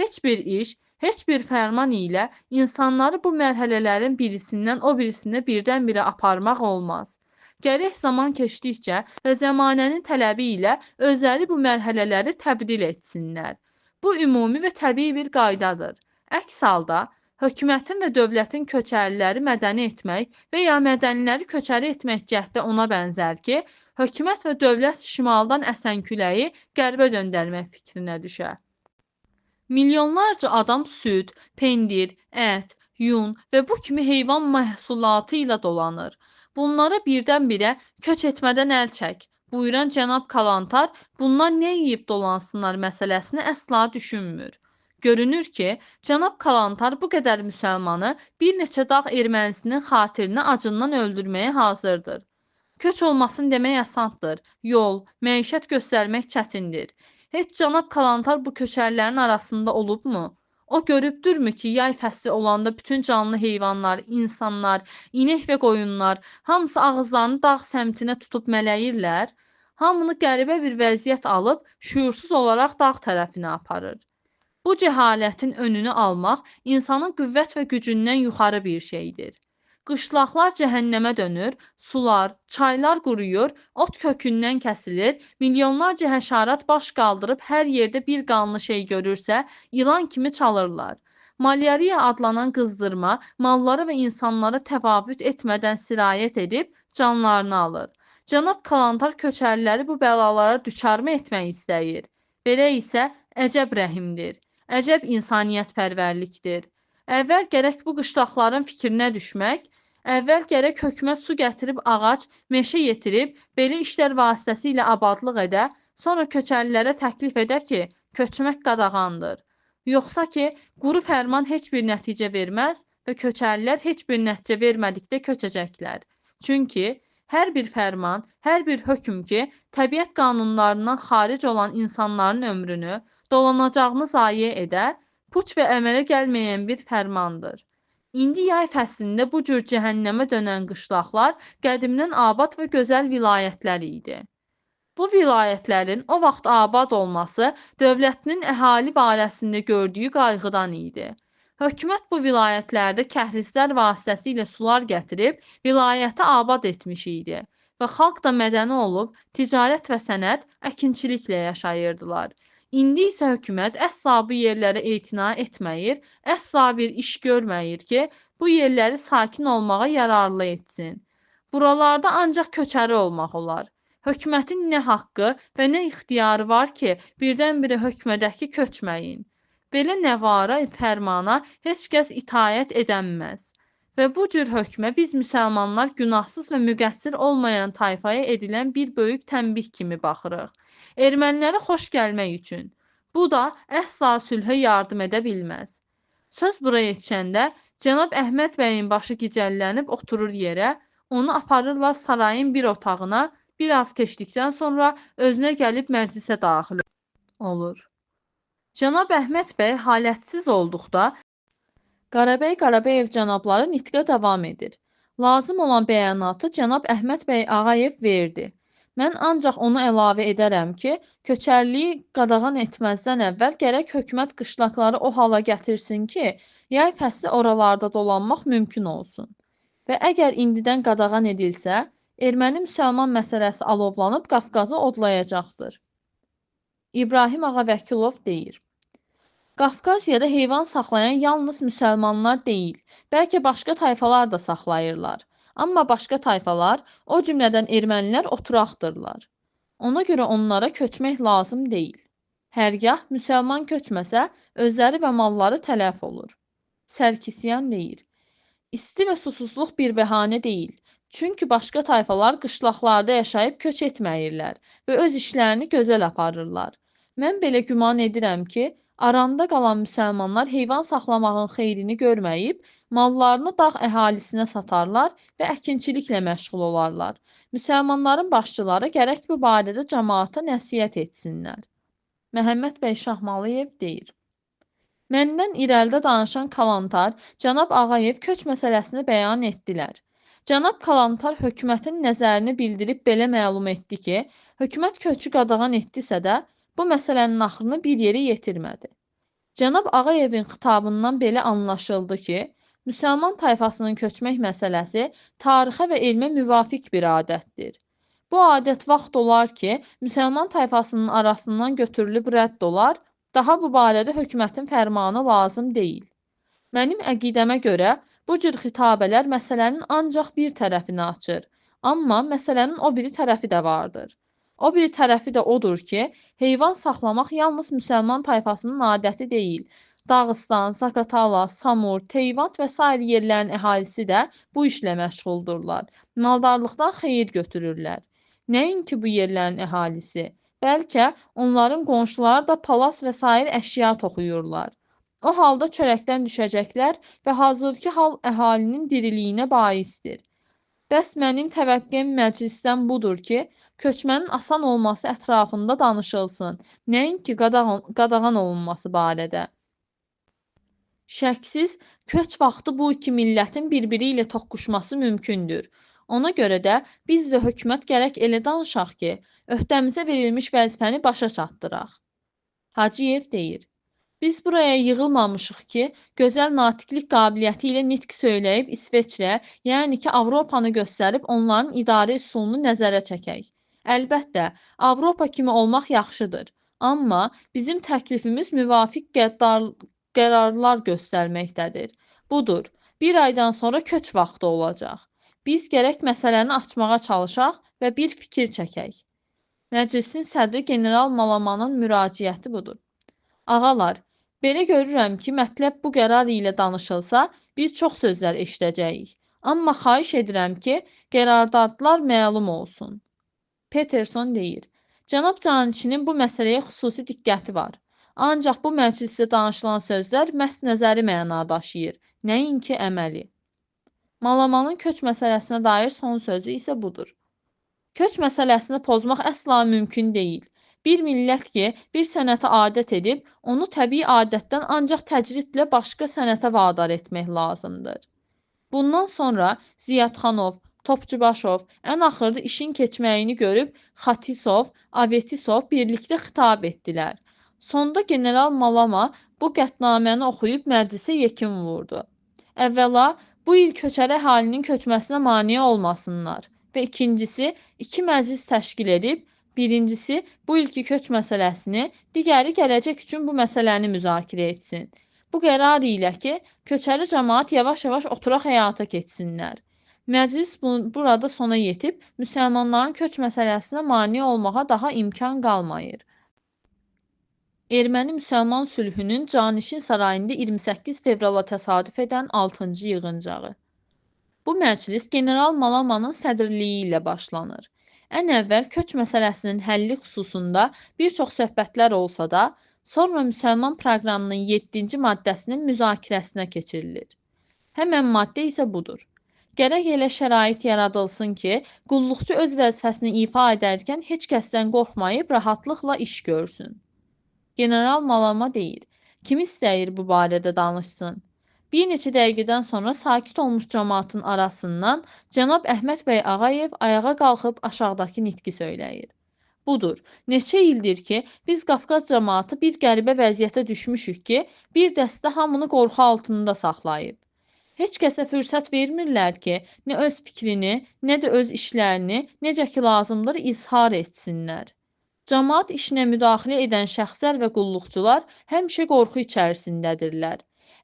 Heç bir iş, heç bir fərman ilə insanları bu mərhələlərin birisindən o birisinə birdən-birə aparmaq olmaz. Gərək zaman keçdikcə və zəmanənin tələbi ilə özləri bu mərhələləri təbdil etsinlər. Bu ümumi və təbii bir qaydadır. Əks halda, Hökumətin və dövlətin köçərliləri mədəni etmək və ya mədəniləri köçəri etmək cəhdi ona bənzər ki, hökumət və dövlət şimaldan əsən küləyi qərbə döndərmək fikrinə düşər. Milyonlarca adam süd, pendir, ət, yun və bu kimi heyvan məhsullatı ilə dolanır. Bunlara birdən-birə köç etmədən əl çək, buyuran cənab Kalantar bunlar nə yeyib dolansınlar məsələsini əsla düşünmür. Görünür ki, cənab Kalantar bu qədər müsəlmanı bir neçə dağ ermənisinin xatirinə acından öldürməyə hazırdır. Köç olmasın demək asandır, yol, məişət göstərmək çətindir. Heç cənab Kalantar bu köçərlərin arasında olubmu? O görübdürmü ki, yay fəsli olanda bütün canlı heyvanlar, insanlar, inək və qoyunlar hamısı ağızlarını dağ səmtinə tutub mələyirlər? Hamını qəribə bir vəziyyət alıb şüursuz olaraq dağ tərəfinə aparır. Bu cəhalətin önünü almaq insanın qüvvət və gücündən yuxarı bir şeydir. Qışlaqlar cəhənnəmə dönür, sular, çaylar quruyur, ot kökündən kəsilir, milyonlarca həşarat baş qaldırıb hər yerdə bir qanlı şey görürsə, ilan kimi çalırlar. Malyariya adlanan qızdırma malları və insanlara təfavüt etmədən sirayət edib canlarını alır. Cənab Kalantar köçərliləri bu bəlalara düçarmı etmək istəyir? Belə isə əcəb rəhimdir, əcəb insaniyyətpərvərlikdir. Əvvəl gərək bu qışlaqların fikrinə düşmək, əvvəl gərək hökumət su gətirib ağac, meşə yetirib, belə işlər vasitəsilə abadlıq edə, sonra köçərlilərə təklif edər ki, köçmək qadağandır. Yoxsa ki, quru fərman heç bir nəticə verməz və köçərlilər heç bir nəticə vermədikdə köçəcəklər. Çünki hər bir fərman, hər bir hökm ki, təbiət qanunlarından xaric olan insanların ömrünü, dolanacağını zayə edər, puç və əmələ gəlməyən bir fərmandır. İndi yay fəslində bu cür cəhənnəmə dönən qışlaqlar qədimdən abad və gözəl vilayətlər idi. Bu vilayətlərin o vaxt abad olması dövlətinin əhali barəsində gördüyü qayğıdan idi. Hökumət bu vilayətlərdə kəhristlər vasitəsilə sular gətirib vilayəti abad etmiş idi və xalq da mədəni olub ticarət və sənət, əkinçiliklə yaşayırdılar. İndi isə hökumət əsla bu yerlərə etina etməyir, əsla bir iş görməyir ki, bu yerləri sakin olmağa yararlı etsin. Buralarda ancaq köçəri olmaq olar. Hökumətin nə haqqı və nə ixtiyarı var ki, birdən-birə hökmədəki köçməyin. Belə nəvara fərmana heç kəs itaət edənməz. Və bu cür hökmə biz müsəlmanlar günahsız və müqəssir olmayan tayfaya edilən bir böyük tənbih kimi baxırıq. Ermənilərə xoş gəlmək üçün. Bu da əsla sülhə yardım edə bilməz. Söz bura yetişəndə cənab Əhməd bəyin başı gicəllənib oturur yerə, onu aparırlar sarayın bir otağına, biraz keçdikdən sonra özünə gəlib məclisə daxil olur. Cənab Əhməd bəy halətsiz olduqda Qarabəy Qarabəyev cənabları nitqə davam edir. Lazım olan bəyanatı cənab Əhməd bəy Ağayev verdi. Mən ancaq onu əlavə edərəm ki, köçərliyi qadağan etməzdən əvvəl gərək hökumət qışlaqları o hala gətirsin ki, yay fəsli oralarda dolanmaq mümkün olsun. Və əgər indidən qadağan edilsə, erməni-müsəlman məsələsi alovlanıb Qafqazı odlayacaqdır. İbrahim Ağavəkilov deyir. Qafqaziyada heyvan saxlayan yalnız müsəlmanlar deyil, bəlkə başqa tayfalar da saxlayırlar. Amma başqa tayfalar, o cümlədən ermənilər oturaqdırlar. Ona görə onlara köçmək lazım deyil. Hərgah müsəlman köçməsə, özləri və malları tələf olur. Sərkisyan deyir. İsti və susuzluq bir bəhanə deyil. Çünki başqa tayfalar qışlaqlarda yaşayıb köç etməyirlər və öz işlərini gözəl aparırlar. Mən belə güman edirəm ki, aranda qalan müsəlmanlar heyvan saxlamağın xeyrini görməyib, mallarını dağ əhalisinə satarlar və əkinçiliklə məşğul olarlar. Müsəlmanların başçıları gərək bu barədə cəmaata nəsihət etsinlər. Məhəmməd bəy Şahmalıyev deyir. Məndən irəlidə danışan Kalantar, cənab Ağayev köç məsələsini bəyan etdilər. Cənab Kalantar hökumətin nəzərini bildirib belə məlum etdi ki, hökumət köçü qadağan etdisə də, bu məsələnin axırını bir yeri yetirmədi. Cənab Ağayevin xitabından belə anlaşıldı ki, müsəlman tayfasının köçmək məsələsi tarixə və elmə müvafiq bir adətdir. Bu adət vaxt olar ki, müsəlman tayfasının arasından götürülüb rədd olar, daha bu barədə hökumətin fərmanı lazım deyil. Mənim əqidəmə görə bu cür xitabələr məsələnin ancaq bir tərəfini açır. Amma məsələnin o biri tərəfi də vardır. O biri tərəfi də odur ki, heyvan saxlamaq yalnız müsəlman tayfasının adəti deyil. Dağıstan, Zaqatala, Samur, Teyvat və sair yerlərin əhalisi də bu işlə məşğuldurlar. Maldarlıqdan xeyir götürürlər. Nəinki bu yerlərin əhalisi, bəlkə onların qonşuları da palas və sair əşya toxuyurlar. O halda çörəkdən düşəcəklər və hazırki hal əhalinin diriliyinə baisdir. Bəs mənim təvəqqəm məclisdən budur ki, köçmənin asan olması ətrafında danışılsın, nəinki qadağan olunması barədə. Şəksiz, köç vaxtı bu iki millətin bir-biri ilə toqquşması mümkündür. Ona görə də biz və hökumət gərək elə danışaq ki, öhdəmizə verilmiş vəzifəni başa çatdıraq. Hacıyev deyir. Biz buraya yığılmamışıq ki, gözəl natiqlik qabiliyyəti ilə nitq söyləyib İsveçrə, yəni ki, Avropanı göstərib onların idarə üsulunu nəzərə çəkək. Əlbəttə, Avropa kimi olmaq yaxşıdır. Amma bizim təklifimiz müvafiq qərarlar göstərməkdədir. Budur, bir aydan sonra köç vaxtı olacaq. Biz gərək məsələni açmağa çalışaq və bir fikir çəkək. Məclisin sədri general Malamanın müraciəti budur. Ağalar, belə görürəm ki, mətləb bu qərar ilə danışılsa, biz çox sözlər eşidəcəyik. Amma xahiş edirəm ki, qərardadlar məlum olsun. Peterson deyir, cənab canişinin bu məsələyə xüsusi diqqəti var. Ancaq bu məclisdə danışılan sözlər məhz nəzəri məna daşıyır, nəinki əməli. Malamanın köç məsələsinə dair son sözü isə budur. Köç məsələsini pozmaq əsla mümkün deyil. Bir millət ki, bir sənətə adət edib, onu təbii adətdən ancaq təcridlə başqa sənətə vadar etmək lazımdır. Bundan sonra Ziyadxanov, Topçubaşov ən axırda işin keçməyini görüb Xatisov, Avetisov birlikdə xitab etdilər. Sonda general Malama bu qətnaməni oxuyub məclisə yekun vurdu. Əvvəla, bu il köçəri əhalinin köçməsinə mane olmasınlar və ikincisi, iki məclis təşkil edib, birincisi, bu ilki köç məsələsini, digəri gələcək üçün bu məsələni müzakirə etsin. Bu qərar ilə ki, köçəri cəmaət yavaş-yavaş oturaq həyata keçsinlər. Məclis burada sona yetib, müsəlmanların köç məsələsinə mane olmağa daha imkan qalmayır. Erməni-müsəlman sülhünün Canişin sarayında 28 fevrala təsadüf edən 6-cı yığıncağı. Bu məclis general Malamanın sədrliyi ilə başlanır. Ən əvvəl köç məsələsinin həlli xüsusunda bir çox söhbətlər olsa da, sonra müsəlman proqramının 7-ci maddəsinin müzakirəsinə keçirilir. Həmən maddə isə budur. Gərək elə şərait yaradılsın ki, qulluqçu öz vəzifəsini ifa edərkən heç kəsdən qorxmayıb rahatlıqla iş görsün. General Malama deyir, kim istəyir bu barədə danışsın? Bir neçə dəqiqədən sonra sakit olmuş cəmaatın arasından cənab Əhməd bəy Ağayev ayağa qalxıb aşağıdakı nitqi söyləyir. Budur, neçə ildir ki, biz Qafqaz cəmaatı bir qəribə vəziyyətə düşmüşük ki, bir dəstə hamını qorxu altında saxlayıb. Heç kəsə fürsət vermirlər ki, nə öz fikrini, nə də öz işlərini, necə ki lazımdır, izhar etsinlər. Cəmaat işinə müdaxilə edən şəxslər və qulluqçular həmişə qorxu içərisindədirlər.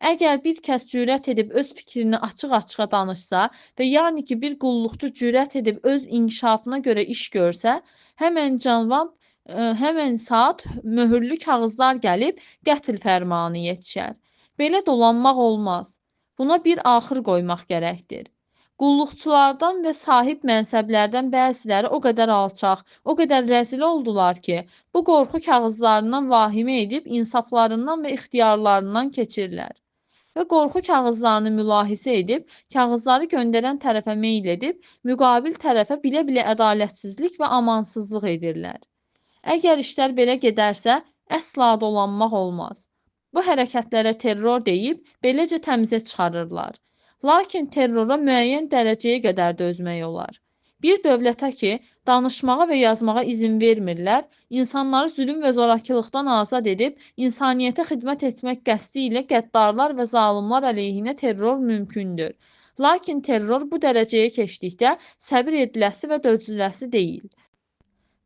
Əgər bir kəs cürət edib öz fikrini açıq-açığa danışsa və yəni ki, bir qulluqçu cürət edib öz inkişafına görə iş görsə, həmən saat möhürlü kağızlar gəlib qətl fərmanı yetişər. Belə dolanmaq olmaz. Buna bir axır qoymaq gərəkdir. Qulluqçulardan və sahib mənsəblərdən bəziləri o qədər alçaq, o qədər rəzil oldular ki, bu qorxu kağızlarından vahimə edib insaflarından və ixtiyarlarından keçirlər. Və qorxu kağızlarını mülahisə edib, kağızları göndərən tərəfə meyl edib, müqabil tərəfə bilə-bilə ədalətsizlik və amansızlıq edirlər. Əgər işlər belə gedərsə, əsla dolanmaq olmaz. Bu hərəkətlərə terror deyib, beləcə təmizə çıxarırlar. Lakin terrora müəyyən dərəcəyə qədər dözmək olar. Bir dövlətə ki, danışmağa və yazmağa izin vermirlər, insanları zülm və zorakılıqdan azad edib, insaniyyətə xidmət etmək qəsdi ilə qəddarlar və zalımlar əleyhinə terror mümkündür. Lakin terror bu dərəcəyə keçdikdə səbir ediləsi və dözüləsi deyil.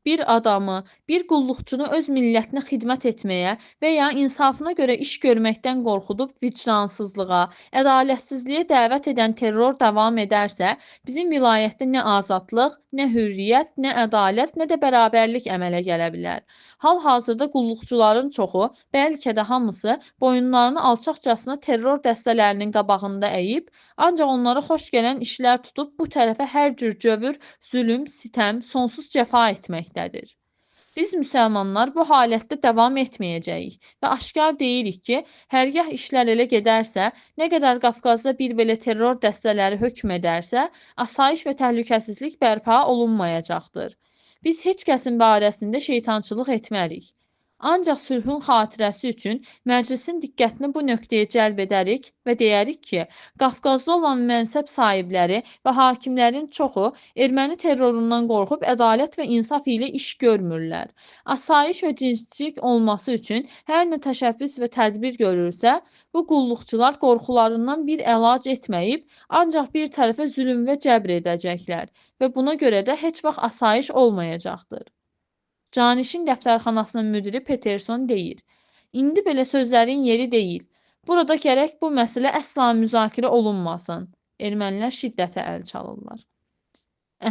bir adamı, bir qulluqçunu öz millətinə xidmət etməyə və ya insafına görə iş görməkdən qorxudub vicdansızlığa, ədalətsizliyə dəvət edən terror davam edərsə, bizim vilayətdə nə azadlıq, nə hürriyyət, nə ədalət, nə də bərabərlik əmələ gələ bilər. Hal-hazırda qulluqçuların çoxu, bəlkə də hamısı boyunlarını alçaqcasına terror dəstələrinin qabağında əyib, ancaq onlara xoş gələn işlər tutub bu tərəfə hər cür cövür, zülm, sitəm, sonsuz cəfa etməkdədir. Biz müsəlmanlar bu halətdə davam etməyəcəyik və aşkar deyirik ki, hərgah işlər elə gedərsə, nə qədər Qafqazda bir belə terror dəstələri hökm edərsə, asayiş və təhlükəsizlik bərpa olunmayacaqdır. Biz heç kəsin barəsində şeytançılıq etmərik. Ancaq sülhün xatirəsi üçün məclisin diqqətini bu nöqtəyə cəlb edərik və deyərik ki, Qafqazda olan mənsəb sahibləri və hakimlərin çoxu erməni terrorundan qorxub ədalət və insaf ilə iş görmürlər. Asayiş və dinçlik olması üçün hər nə təşəbbüs və tədbir görürsə, bu qulluqçular qorxularından bir əlac etməyib, ancaq bir tərəfə zülm və cəbr edəcəklər və buna görə də heç vaxt asayiş olmayacaqdır. Canişin dəftərxanasının müdiri Peterson deyir: "İndi belə sözlərin yeri deyil. Burada gərək bu məsələ əsla müzakirə olunmasın." Ermənilər şiddətə əl çalırlar.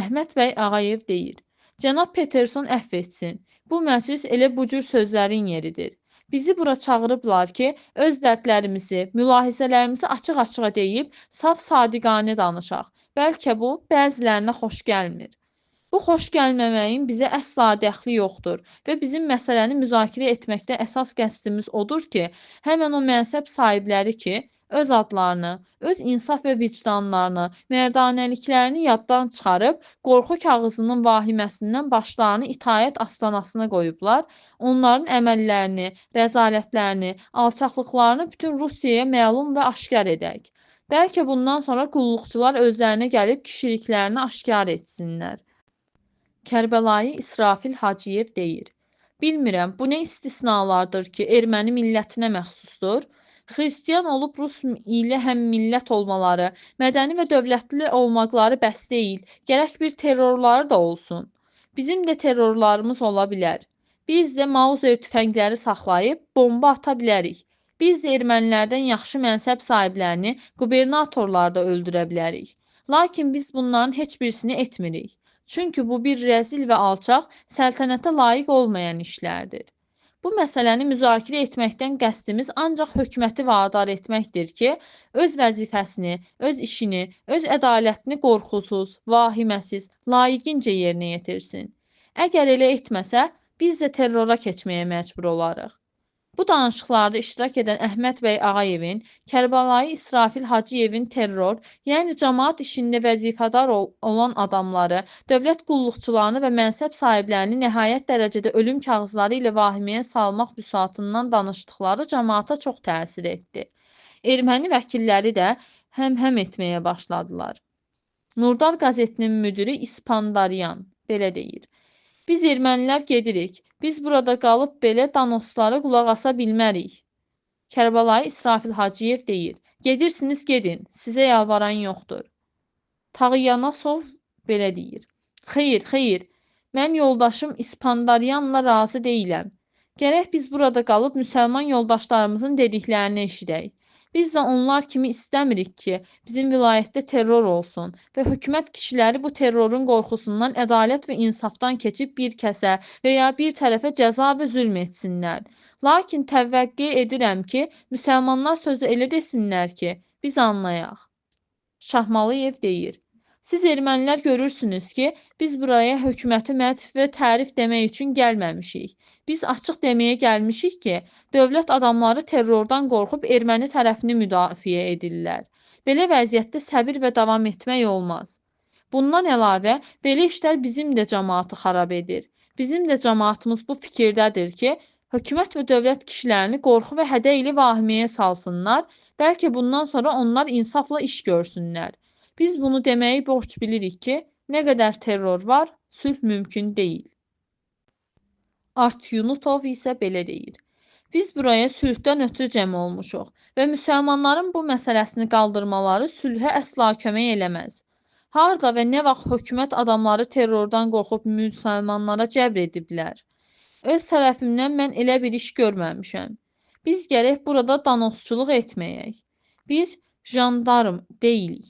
Əhməd bəy Ağayev deyir: "Cənab Peterson əfv etsin. Bu məclis elə bu cür sözlərin yeridir. Bizi bura çağırıblar ki, öz dərdlərimizi, mülahizələrimizi açıq-açığa deyib, saf sadiqanə danışaq. Bəlkə bu bəzilərinə xoş gəlmir. Bu xoş gəlməməyin bizə əsla dəxli yoxdur və bizim məsələni müzakirə etməkdə əsas qəsdimiz odur ki, həmən o mənsəb sahibləri ki, öz adlarını, öz insaf və vicdanlarını, mərdanəliklərini yaddan çıxarıb, qorxu kağızının vahiməsindən başlarını itaət astanasına qoyublar, onların əməllərini, rəzalətlərini, alçaqlıqlarını bütün Rusiyaya məlum və aşkar edək. Bəlkə bundan sonra qulluqçular özlərinə gəlib kişiliklərini aşkar etsinlər." Kərbəlayı İsrafil Hacıyev deyir: "Bilmirəm, bu nə istisnalardır ki, erməni millətinə məxsusdur? Xristian olub Rus ilə həm millət olmaları, mədəni və dövlətli olmaqları bəs deyil, gərək bir terrorları da olsun. Bizim də terrorlarımız ola bilər. Biz də Mauzer tüfəngləri saxlayıb bomba ata bilərik. Biz də ermənilərdən yaxşı mənsəb sahiblərini, qubernatorları da öldürə bilərik. Lakin biz bunların heç birisini etmirik. Çünki bu bir rəzil və alçaq, səltənətə layiq olmayan işlərdir. Bu məsələni müzakirə etməkdən qəsdimiz ancaq hökuməti vadar etməkdir ki, öz vəzifəsini, öz işini, öz ədalətini qorxusuz, vahiməsiz, layiqincə yerinə yetirsin. Əgər elə etməsə, biz də terrora keçməyə məcbur olarıq." Bu danışıqlarda iştirak edən Əhməd bəy Ağayevin, Kərbəlayı İsrafil Hacıyevin terror, yəni cəmaət işində vəzifədar olan adamları, dövlət qulluqçularını və mənsəb sahiblərini nəhayət dərəcədə ölüm kağızları ilə vahiməyə salmaq büsatından danışdıqları cəmaata çox təsir etdi. Erməni vəkilləri də həm-həm etməyə başladılar. Nurdar qəzetinin müdiri İspandaryan belə deyir: "Biz ermənilər gedirik. Biz burada qalıb belə danoslara qulaq asa bilmərik." Kərbəlayı İsrafil Hacıyev deyir: "Gedirsiniz gedin, sizə yalvaran yoxdur." Tağıyanasov belə deyir: "Xeyr, xeyr, mən yoldaşım İspandaryanla razı deyiləm. Gərək biz burada qalıb müsəlman yoldaşlarımızın dediklərini eşidək. Biz də onlar kimi istəmirik ki, bizim vilayətdə terror olsun və hökumət kişiləri bu terrorun qorxusundan ədalət və insafdan keçib bir kəsə və ya bir tərəfə cəza və zülm etsinlər. Lakin təvəqqe edirəm ki, müsəlmanlar sözü elə desinlər ki, biz anlayaq." Şahmalıyev deyir: "Siz ermənilər görürsünüz ki, biz buraya hökuməti mədh və tərif demək üçün gəlməmişik. Biz açıq deməyə gəlmişik ki, dövlət adamları terrordan qorxub erməni tərəfini müdafiə edirlər. Belə vəziyyətdə səbir və davam etmək olmaz. Bundan əlavə, belə işlər bizim də cəmaatı xarab edir. Bizim də cəmaatımız bu fikirdədir ki, hökumət və dövlət kişilərini qorxu və hədə ilə vahiməyə salsınlar, bəlkə bundan sonra onlar insafla iş görsünlər. Biz bunu deməyi borc bilirik ki, nə qədər terror var, sülh mümkün deyil." Artyunutov isə belə deyir: "Biz buraya sülhdən ötürü cəm olmuşuq və müsəlmanların bu məsələsini qaldırmaları sülhə əsla kömək eləməz. Harda və nə vaxt hökumət adamları terrordan qorxub müsəlmanlara cəbr ediblər? Öz tərəfimdən mən elə bir iş görməmişəm. Biz gərək burada danosçuluq etməyək. Biz jandarm deyilik.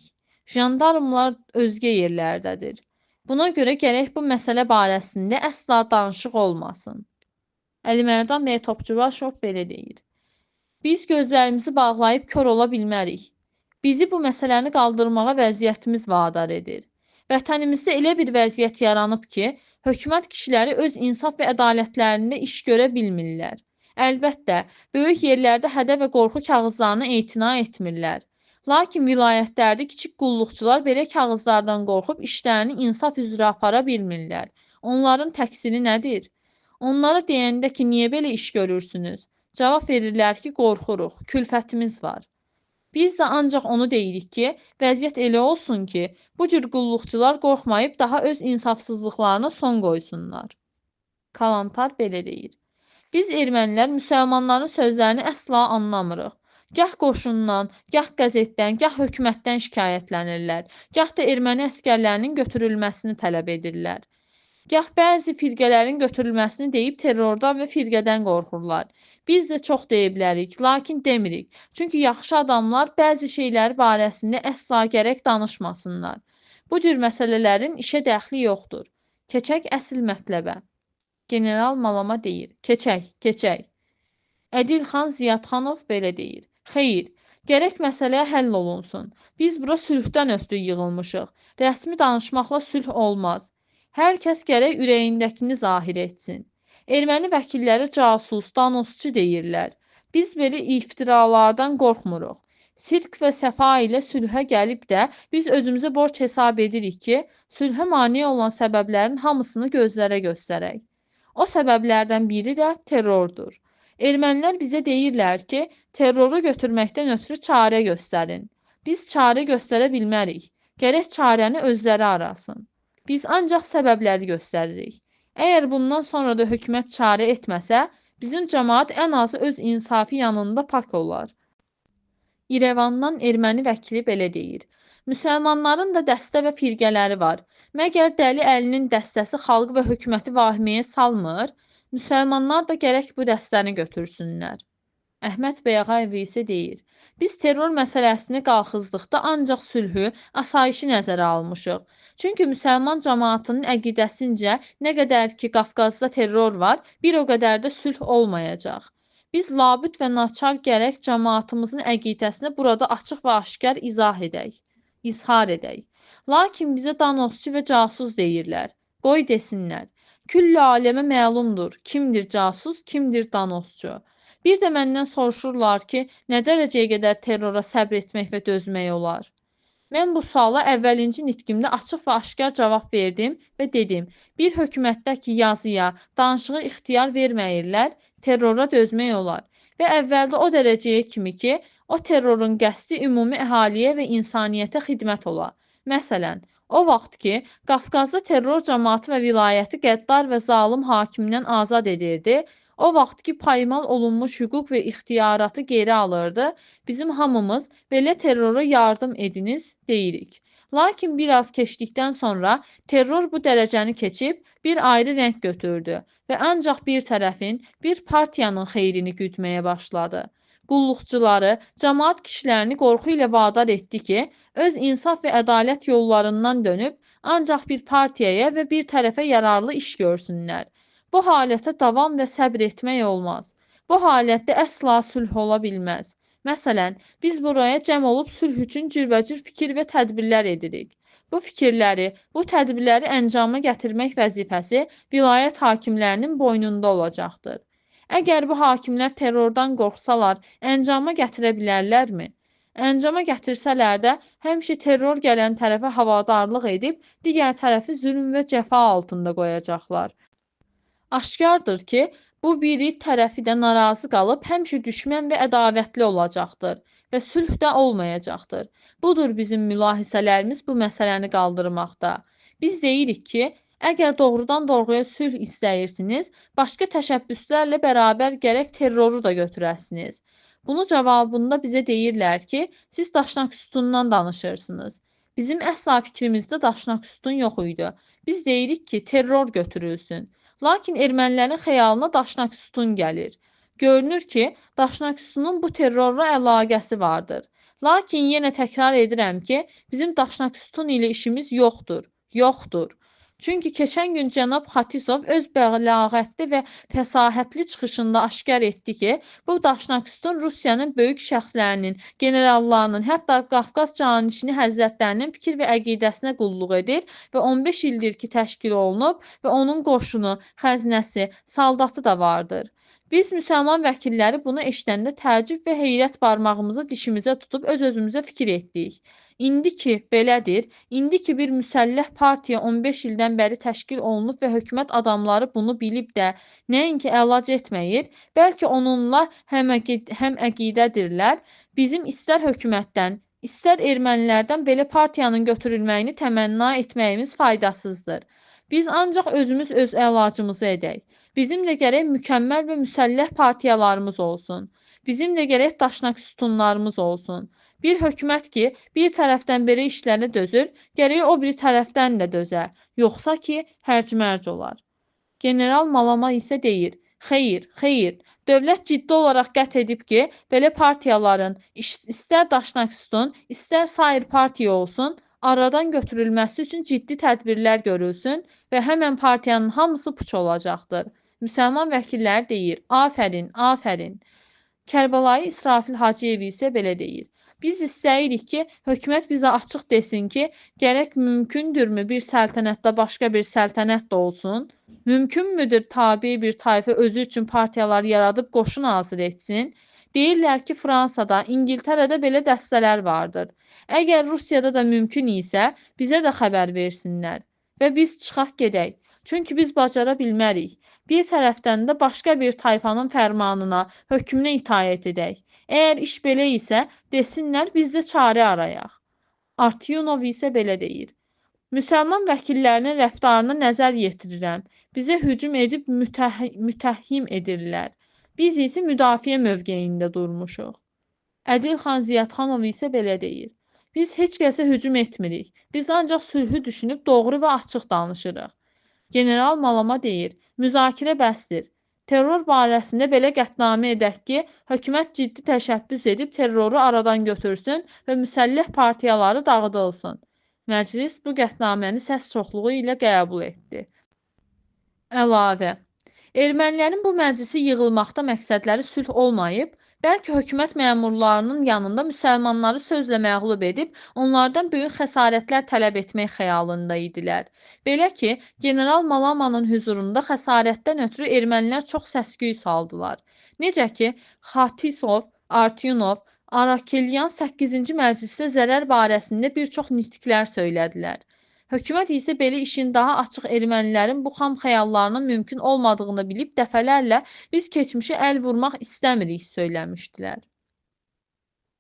Jandarmlar özgə yerlərdədir. Buna görə gərək bu məsələ barəsində əsla danışıq olmasın. Əlimərdan bəy Topçubaşov belə deyir. Biz gözlərimizi bağlayıb kör ola bilmərik. Bizi bu məsələni qaldırmağa vəziyyətimiz vadar edir. Vətənimizdə elə bir vəziyyət yaranıb ki, hökumət kişiləri öz insaf və ədalətlərində iş görə bilmirlər. Əlbəttə, böyük yerlərdə hədə və qorxu kağızlarını etina etmirlər. Lakin vilayətlərdə kiçik qulluqçular belə kağızlardan qorxub işlərini insaf üzrə apara bilmirlər. Onların təqsiri nədir? Onlara deyəndə ki, niyə belə iş görürsünüz? Cavab verirlər ki, qorxuruq, külfətimiz var. Biz də ancaq onu deyirik ki, vəziyyət elə olsun ki, bu cür qulluqçular qorxmayıb daha öz insafsızlıqlarına son qoysunlar. Kalantar belə deyir. Biz ermənilər müsəlmanların sözlərini əsla anlamırıq. Gah qoşundan, gah qəzetdən, gah hökumətdən şikayətlənirlər, gah da erməni əskərlərinin götürülməsini tələb edirlər. Gah bəzi firqələrin götürülməsini deyib terrordan və firqədən qorxurlar. Biz də çox deyə bilərik, lakin demirik. Çünki yaxşı adamlar bəzi şeylər barəsində əsla gərək danışmasınlar. Bu cür məsələlərin işə dəxli yoxdur. Keçək əsl mətləbə. General Malama deyir. Keçək. Ədilxan Ziyadxanov belə deyir. Xeyr, gərək məsələ həll olunsun. Biz bura sülhdən ötürü yığılmışıq. Rəsmi danışmaqla sülh olmaz. Hər kəs gərək ürəyindəkini zahir etsin. Erməni vəkilləri casus, danosçu deyirlər. Biz belə iftiralardan qorxmuruq. Sirk və səfa ilə sülhə gəlib də biz özümüzə borc hesab edirik ki, sülhə mane olan səbəblərin hamısını gözlərə göstərək. O səbəblərdən biri də terrordur. Ermənilər bizə deyirlər ki, terroru götürməkdən ötürü çarə göstərin. Biz çarə göstərə bilmərik. Gərək çarəni özləri arasın. Biz ancaq səbəbləri göstəririk. Əgər bundan sonra da hökumət çarə etməsə, bizim cəmaət ən azı öz insafı yanında pak olar. İrəvandan erməni vəkili belə deyir. Müsəlmanların da dəstə və firqələri var. Məgər dəli əlinin dəstəsi xalq və hökuməti vahiməyə salmır? Müsəlmanlar da gərək bu dəstəni götürsünlər. Əhməd bəy Ağayev isə deyir. Biz terror məsələsini qalxızdıqda ancaq sülhü, asayişi nəzərə almışıq. Çünki müsəlman cəmaatının əqidəsincə nə qədər ki Qafqazda terror var, bir o qədər də sülh olmayacaq. Biz labüd və naçar gərək cəmaatımızın əqidəsini burada açıq və aşkar izhar edək. Lakin bizə danosçu və casus deyirlər. Qoy desinlər. Külli aləmə məlumdur, kimdir casus, kimdir danosçu. Bir də məndən soruşurlar ki, nə dərəcəyə qədər terrora səbr etmək və dözmək olar? Mən bu suala əvvəlinci nitqimdə açıq və aşkar cavab verdim və dedim, bir hökumətdə ki yazıya, danışığı ixtiyar verməyirlər, terrora dözmək olar. Və əvvəldə o dərəcəyə kimi ki, o terrorun qəsdi ümumi əhaliyə və insaniyyətə xidmət ola. Məsələn, o vaxt ki, Qafqazda terror cəmaatı və vilayəti qəddar və zalım hakimdən azad edirdi, o vaxt ki, paymal olunmuş hüquq və ixtiyaratı geri alırdı, bizim hamımız belə terrora yardım ediniz deyirik. Lakin biraz keçdikdən sonra terror bu dərəcəni keçib bir ayrı rəng götürdü və ancaq bir tərəfin, bir partiyanın xeyrini güdməyə başladı. Qulluqçuları, cəmaat kişilərini qorxu ilə vadar etdi ki, öz insaf və ədalət yollarından dönüb ancaq bir partiyaya və bir tərəfə yararlı iş görsünlər. Bu halətə davam və səbr etmək olmaz. Bu halətdə əsla sülh ola bilməz. Məsələn, biz buraya cəm olub sülh üçün cürbəcür fikir və tədbirlər edirik. Bu fikirləri, bu tədbirləri əncama gətirmək vəzifəsi vilayət hakimlərinin boynunda olacaqdır. Əgər bu hakimlər terrordan qorxsalar, əncama gətirə bilərlərmi? Əncama gətirsələr də, həmişə terror gələn tərəfə havadarlıq edib, digər tərəfi zülm və cəfa altında qoyacaqlar. Aşkardır ki, bu biri tərəfi də narazı qalıb, həmişə düşmən və ədavətli olacaqdır və sülh də olmayacaqdır. Budur bizim mülahisələrimiz bu məsələni qaldırmaqda. Biz deyirik ki, əgər doğrudan doğruya sülh istəyirsiniz, başqa təşəbbüslərlə bərabər gərək terroru da götürəsiniz. Bunu cavabında bizə deyirlər ki, siz daşnak sütundan danışırsınız. Bizim əsla fikrimizdə daşnaq sütun yox idi. Biz deyirik ki, terror götürülsün. Lakin ermənilərin xəyalına daşnaq sütun gəlir. Görünür ki, daşnaq sütunun bu terrorla əlaqəsi vardır. Lakin yenə təkrar edirəm ki, bizim daşnaq sütun ilə işimiz yoxdur. Yoxdur. Çünki keçən gün cənab Xatisov öz bəlağətli və fəsahətli çıxışında aşkar etdi ki, bu daşnaq sütun Rusiyanın böyük şəxslərinin, generallarının, hətta Qafqaz canişini həzrətlərinin fikir və əqidəsinə qulluq edir və 15 ildir ki, təşkil olunub və onun qoşunu, xəzinəsi, saldatı da vardır. Biz müsəlman vəkilləri bunu eşidəndə təəccüb və heyrət barmağımızı dişimizə tutub öz-özümüzə fikir etdik. İndi ki, belədir, indi ki, bir müsəlləh partiya 15 ildən bəri təşkil olunub və hökumət adamları bunu bilib də nəinki əlac etməyir, bəlkə onunla həm əqidədirlər, bizim istər hökumətdən, istər ermənilərdən belə partiyanın götürülməyini təmənna etməyimiz faydasızdır. Biz ancaq özümüz öz əlacımızı edək. Bizim də gərək mükəmməl və müsəlləh partiyalarımız olsun. Bizim də gərək daşnaq sütunlarımız olsun. Bir hökumət ki, bir tərəfdən belə işlərə dözür, gərək o biri tərəfdən də dözə. Yoxsa ki, hərc-mərc olar. General Malama isə deyir, xeyr, xeyr, dövlət ciddi olaraq qət edib ki, belə partiyaların istər daşnaq sütun, istər sair partiya olsun, aradan götürülməsi üçün ciddi tədbirlər görülsün və həmən partiyanın hamısı puç olacaqdır. Müsəlman vəkilləri deyir, afərin, afərin. Kərbəlayı İsrafil Hacıyev isə belə deyir. Biz istəyirik ki, hökumət bizə açıq desin ki, gərək mümkündürmü bir səltənətdə başqa bir səltənət də olsun? Mümkünmüdür tabi bir tayfa özü üçün partiyalar yaradıb qoşun hazır etsin? Deyirlər ki, Fransada, İngiltərədə belə dəstələr vardır. Əgər Rusiyada da mümkün isə, bizə də xəbər versinlər və biz çıxaq gedək. Çünki biz bacara bilmərik. Bir tərəfdən də başqa bir tayfanın fərmanına, hökmünə itaət edək. Əgər iş belə isə, desinlər biz də çarə arayaq. Artyunov isə belə deyir. Müsəlman vəkillərinin rəftarına nəzər yetirirəm. Bizə hücum edib mütəhhim edirlər. Biz isə müdafiə mövqeyində durmuşuq. Ədilxan Ziyadxanov isə belə deyir. Biz heç kəsə hücum etmirik. Biz ancaq sülhü düşünüb doğru və açıq danışırıq. General Malama deyir, müzakirə bəsdir. Terror barəsində belə qətnamə edək ki, hökumət ciddi təşəbbüs edib terroru aradan götürsün və müsəlləh partiyaları dağıdılsın. Məclis bu qətnaməni səs çoxluğu ilə qəbul etdi. Əlavə. Ermənilərin bu məclisi yığılmaqda məqsədləri sülh olmayıb, bəlkə hökumət məmurlarının yanında müsəlmanları sözlə məğlub edib, onlardan böyük xəsarətlər tələb etmək xəyalında idilər. Belə ki, General Malamanın hüzurunda xəsarətdən ötürü ermənilər çox səs-küy saldılar. Necə ki, Xatisov, Artyunov, Arakelyan 8-ci məclisdə zərər barəsində bir çox nitqlər söylədilər. Hökumət isə belə işin daha açıq ermənilərin bu xam xəyallarının mümkün olmadığını bilib dəfələrlə biz keçmişə əl vurmaq istəmirik söyləmişdilər.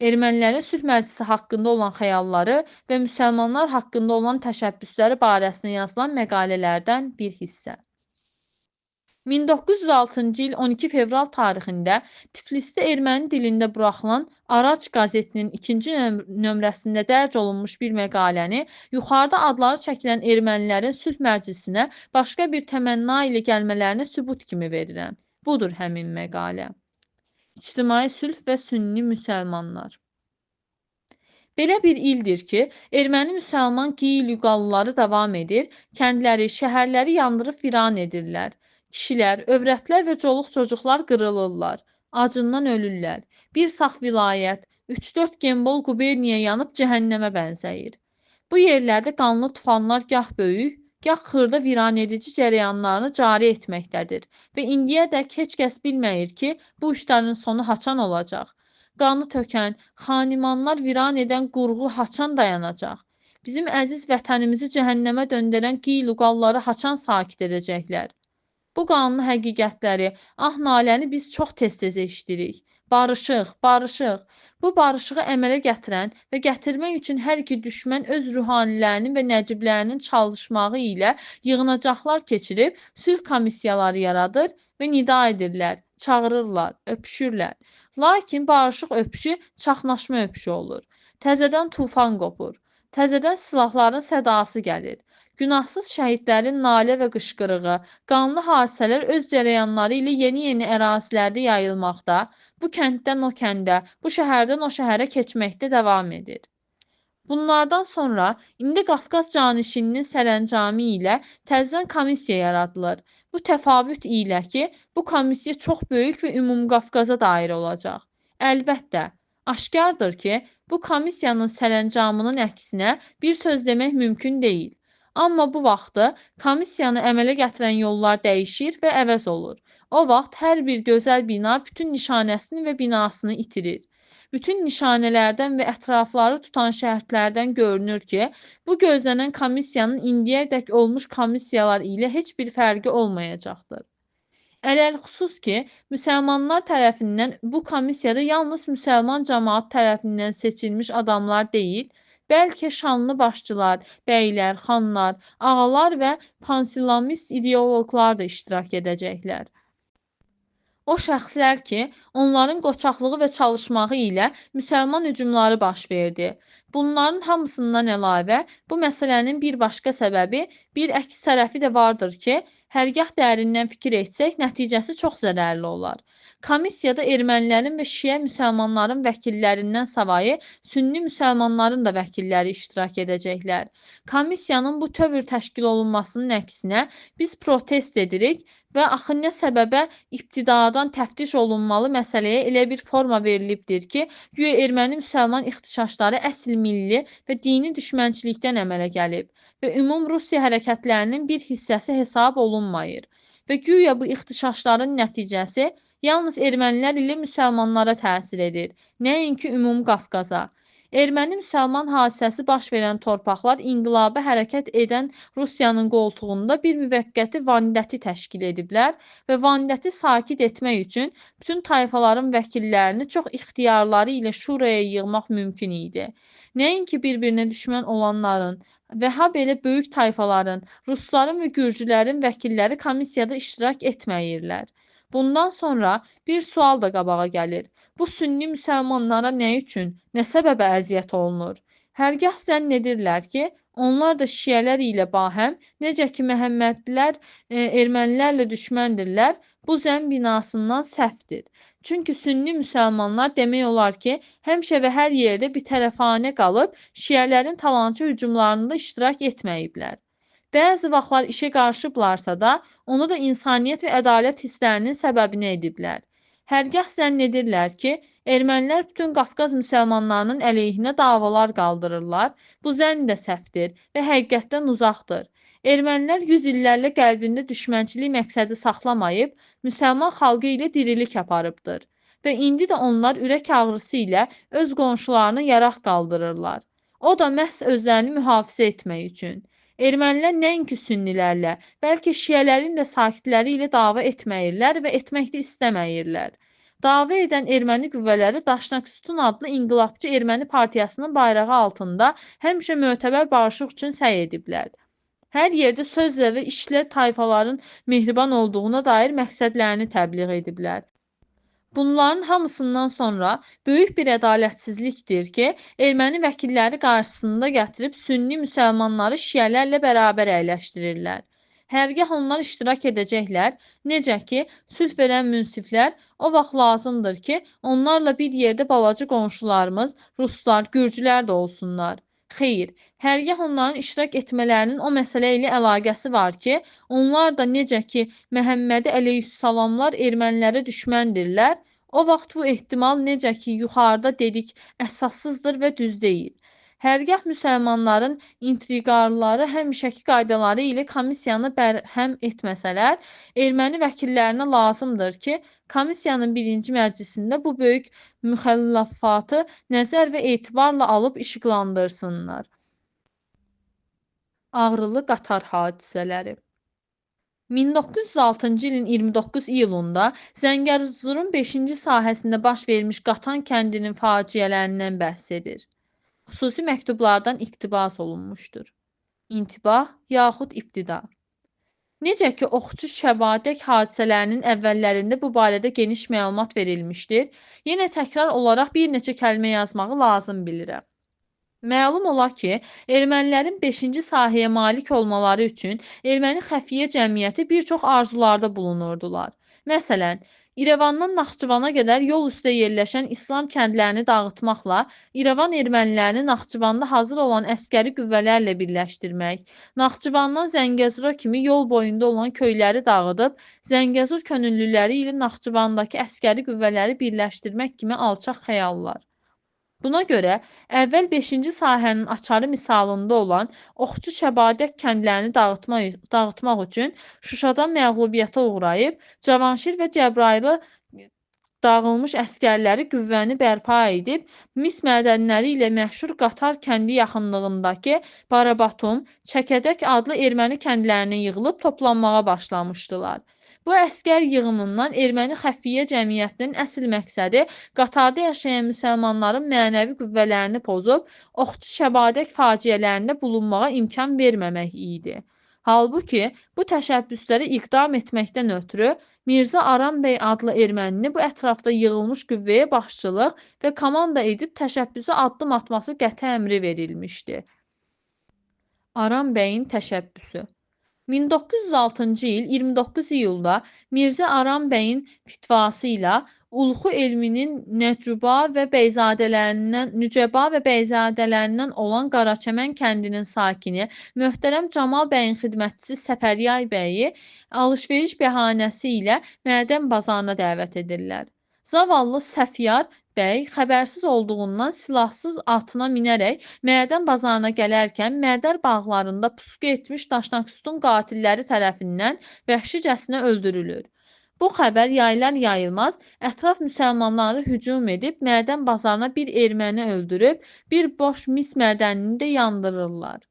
Ermənilərin sülh məclisi haqqında olan xəyalları və müsəlmanlar haqqında olan təşəbbüsləri barəsində yazılan məqalələrdən bir hissə. 1906-cı il 12 fevral tarixində Tiflisdə erməni dilində buraxılan Araç qəzetinin 2-ci nömrəsində dərc olunmuş bir məqaləni yuxarıda adları çəkilən ermənilərin sülh məclisinə başqa bir təmənna ilə gəlmələrini sübut kimi verirəm. Budur həmin məqalə. İctimai sülh və sünni müsəlmanlar. Belə bir ildir ki, erməni-müsəlman qeyd-lüqallıları davam edir, kəndləri, şəhərləri yandırıb viran edirlər. Kişilər, övrətlər və çoluq-çocuqlar qırılırlar, acından ölürlər. Bir sağ vilayət, 3-4 Gembol quberniya yanıb cəhənnəmə bənzəyir. Bu yerlərdə qanlı tufanlar gah böyük, gah xırda viran edici cərəyanlarını cari etməkdədir və indiyədək heç kəs bilməyir ki, bu işlərin sonu haçan olacaq. Qanı tökən, xanimanlar viran edən qurğu haçan dayanacaq? Bizim əziz vətənimizi cəhənnəmə döndərən qeyd-lüqalları haçan sakit edəcəklər? Bu qanlı həqiqətləri, naləni biz çox tez-tez eşidirik. Barışıq, barışıq. Bu barışığı əmələ gətirən və gətirmək üçün hər iki düşmən öz ruhanilərinin və nəciblərinin çalışmağı ilə yığınacaqlar keçirib, sülh komissiyaları yaradır və nida edirlər, çağırırlar, öpüşürlər. Lakin barışıq öpüşü çaxnaşma öpüşü olur. Təzədən tufan qopur. Təzədən silahların sədası gəlir. Günahsız şəhidlərin nalə və qışqırığı, qanlı hadisələr öz cərəyanları ilə yeni-yeni ərazilərdə yayılmaqda, bu kənddən o kəndə, bu şəhərdən o şəhərə keçməkdə davam edir. Bunlardan sonra indi Qafqaz canişininin sərəncamı ilə təzədən komissiya yaradılır. Bu təfavüt ilə ki, bu komissiya çox böyük və ümumqafqaza dair olacaq. Əlbəttə, aşkardır ki, bu komissiyanın sərəncamının əksinə bir söz demək mümkün deyil. Amma bu vaxtı komissiyanı əmələ gətirən yollar dəyişir və əvəz olur. O vaxt hər bir gözəl bina bütün nişanəsini və binasını itirir. Bütün nişanələrdən və ətrafları tutan şərtlərdən görünür ki, bu gözlənən komissiyanın indiyədək olmuş komissiyalar ilə heç bir fərqi olmayacaqdır. Ələlxüsus ki, müsəlmanlar tərəfindən bu komissiyada yalnız müsəlman cəmaət tərəfindən seçilmiş adamlar deyil, bəlkə şanlı başçılar, bəylər, xanlar, ağalar və pansillamist ideoloqlar da iştirak edəcəklər. O şəxslər ki, onların qoçaqlığı və çalışmağı ilə müsəlman hücumları baş verdi. Bunların hamısından əlavə, bu məsələnin bir başqa səbəbi, bir əks tərəfi də vardır ki, hərgah dərindən fikir etsək, nəticəsi çox zərərli olar. Komissiyada ermənilərin və şiə müsəlmanların vəkillərindən savayı sünni müsəlmanların da vəkilləri iştirak edəcəklər. Komissiyanın bu tövr təşkil olunmasının əksinə biz protest edirik və axı nə səbəbə ibtidadan təftiş olunmalı məsələyə elə bir forma verilibdir ki, güya erməni-müsəlman ixtişaşları əsl milli və dini düşmənçilikdən əmələ gəlib və ümum Rusiya hərəkətlərinin bir hissəsi hesab olunmayır və güya bu ixtişaşların nəticəsi yalnız ermənilər ilə müsəlmanlara təsir edir, nəinki ümum Qafqaza. Erməni-müsəlman hadisəsi baş verən torpaqlar inqilaba hərəkət edən Rusiyanın qoltuğunda bir müvəqqəti vandəti təşkil ediblər və vandəti sakit etmək üçün bütün tayfaların vəkillərini çox ixtiyarları ilə şuraya yığmaq mümkün idi. Nəinki bir-birinə düşmən olanların və ha belə böyük tayfaların, rusların və gürcülərin vəkilləri komissiyada iştirak etməyirlər. Bundan sonra bir sual da qabağa gəlir. Bu sünni müsəlmanlara nə üçün, nə səbəbə əziyyət olunur? Hərgah zənn edirlər ki, onlar da şiələr ilə bahəm, necə ki Məhəmmədlilər ermənilərlə düşməndirlər, bu zənn binasından səhvdir. Çünki sünni müsəlmanlar demək olar ki, həmişə və hər yerdə bitərəfanə qalıb, şiələrin talançı hücumlarında iştirak etməyiblər. Bəzi vaxtlar işə qarışıblarsa da, onu da insaniyyət və ədalət hisslərinin səbəbini ediblər. Hərgah zənn edirlər ki, ermənilər bütün Qafqaz müsəlmanlarının əleyhinə davalar qaldırırlar, bu zənn də səhvdir və həqiqətdən uzaqdır. Ermənilər 100 illərlə qəlbində düşmənçilik məqsədi saxlamayıb, müsəlman xalqı ilə dirilik aparıbdır və indi də onlar ürək ağrısı ilə öz qonşularına yaraq qaldırırlar. O da məhz özlərini mühafizə etmək üçün. Ermənilər nəinki sünnilərlə, bəlkə şiələrin də sakitləri ilə dava etməyirlər və etmək də istəməyirlər. Dava edən erməni qüvvələri Daşnaksutyun adlı inqilabçı erməni partiyasının bayrağı altında həmişə mötəbər barışıq üçün səy ediblər. Hər yerdə sözlə və işlə tayfaların mehriban olduğuna dair məqsədlərini təbliğ ediblər. Bunların hamısından sonra böyük bir ədalətsizlikdir ki, erməni vəkilləri qarşısında gətirib sünni müsəlmanları şiələrlə bərabər əyləşdirirlər. Hərgah onlar iştirak edəcəklər, necə ki, sülh verən münsiflər, o vaxt lazımdır ki, onlarla bir yerdə balaca qonşularımız, ruslar, gürcülər də olsunlar. Xeyr, hərgah onların iştirak etmələrinin o məsələ ilə əlaqəsi var ki, onlar da necə ki, Məhəmmədi əleyhissalamlar ermənilərə düşməndirlər, o vaxt bu ehtimal necə ki, yuxarıda dedik, əsassızdır və düz deyil. Hərgah müsəlmanların intriqarları həmişəki qaydaları ilə komissiyanı bərhəm etməsələr, erməni vəkillərinə lazımdır ki, komissiyanın birinci məclisində bu böyük müxəlləfatı nəzər və etibarla alıb işıqlandırsınlar. Ağrılı qatar hadisələri 1906-cı ilin 29 iyulunda Zəngəzurun 5-ci sahəsində baş vermiş Qatan kəndinin faciələrindən bəhs edir. Xüsusi məktublardan iqtibas olunmuşdur. İntibah yaxud ibtida. Necə ki, Oxçu Şəbadək hadisələrinin əvvəllərində bu barədə geniş məlumat verilmişdir, yenə təkrar olaraq bir neçə kəlmə yazmağı lazım bilirəm. Məlum olar ki, ermənilərin 5-ci sahəyə malik olmaları üçün erməni xəfiyyə cəmiyyəti bir çox arzularda bulunurdular. Məsələn, İrəvandan Naxçıvana qədər yol üstə yerləşən İslam kəndlərini dağıtmaqla İrəvan ermənilərini Naxçıvanda hazır olan əsgəri qüvvələrlə birləşdirmək, Naxçıvandan Zəngəzura kimi yol boyunda olan köyləri dağıdıb, Zəngəzur könüllüləri ilə Naxçıvandakı əsgəri qüvvələri birləşdirmək kimi alçaq xəyallar. Buna görə əvvəl 5-ci sahənin açarı misalında olan Oxçu Şəbadək kəndlərini dağıtmaq üçün Şuşada məğlubiyyətə uğrayıb, Cavanşir və Cəbrayılı dağılmış əsgərləri qüvvəni bərpa edib, mis mədənləri ilə məşhur Qatar kəndi yaxınlığındakı Barabatum, Çəkədək adlı erməni kəndlərinə yığılıb toplanmağa başlamışdılar. Bu əsgər yığımından erməni xəfiyyə cəmiyyətinin əsl məqsədi Qatarda yaşayan müsəlmanların mənəvi qüvvələrini pozub, Oxçu Şəbadək faciələrində bulunmağa imkan verməmək idi. Halbuki, bu təşəbbüsləri iqdam etməkdən ötürü Mirzə Aran bəy adlı ermənini bu ətrafda yığılmış qüvvəyə başçılıq və komanda edib təşəbbüsə addım atması qəti əmri verilmişdi. Aran bəyin təşəbbüsü 1906-cı il 29 iyulda Mirzə Aran bəyin fitvası ilə Ulğu elminin Nücəba və bəyzadələrindən olan Qaraçəmən kəndinin sakini möhtərəm Camal bəyin xidmətçisi Səfəryar bəyi alış-veriş bəhanəsi ilə mədən bazarına dəvət edirlər. Zavallı Səfyar bəy xəbərsiz olduğundan silahsız atına minərək mədən bazarına gələrkən Mərdər bağlarında pusqu etmiş daşnaqsütun qatilləri tərəfindən vəhşicəsinə öldürülür. Bu xəbər yayılar yayılmaz ətraf müsəlmanları hücum edib mədən bazarına bir erməni öldürüb, bir boş mis mədənini də yandırırlar.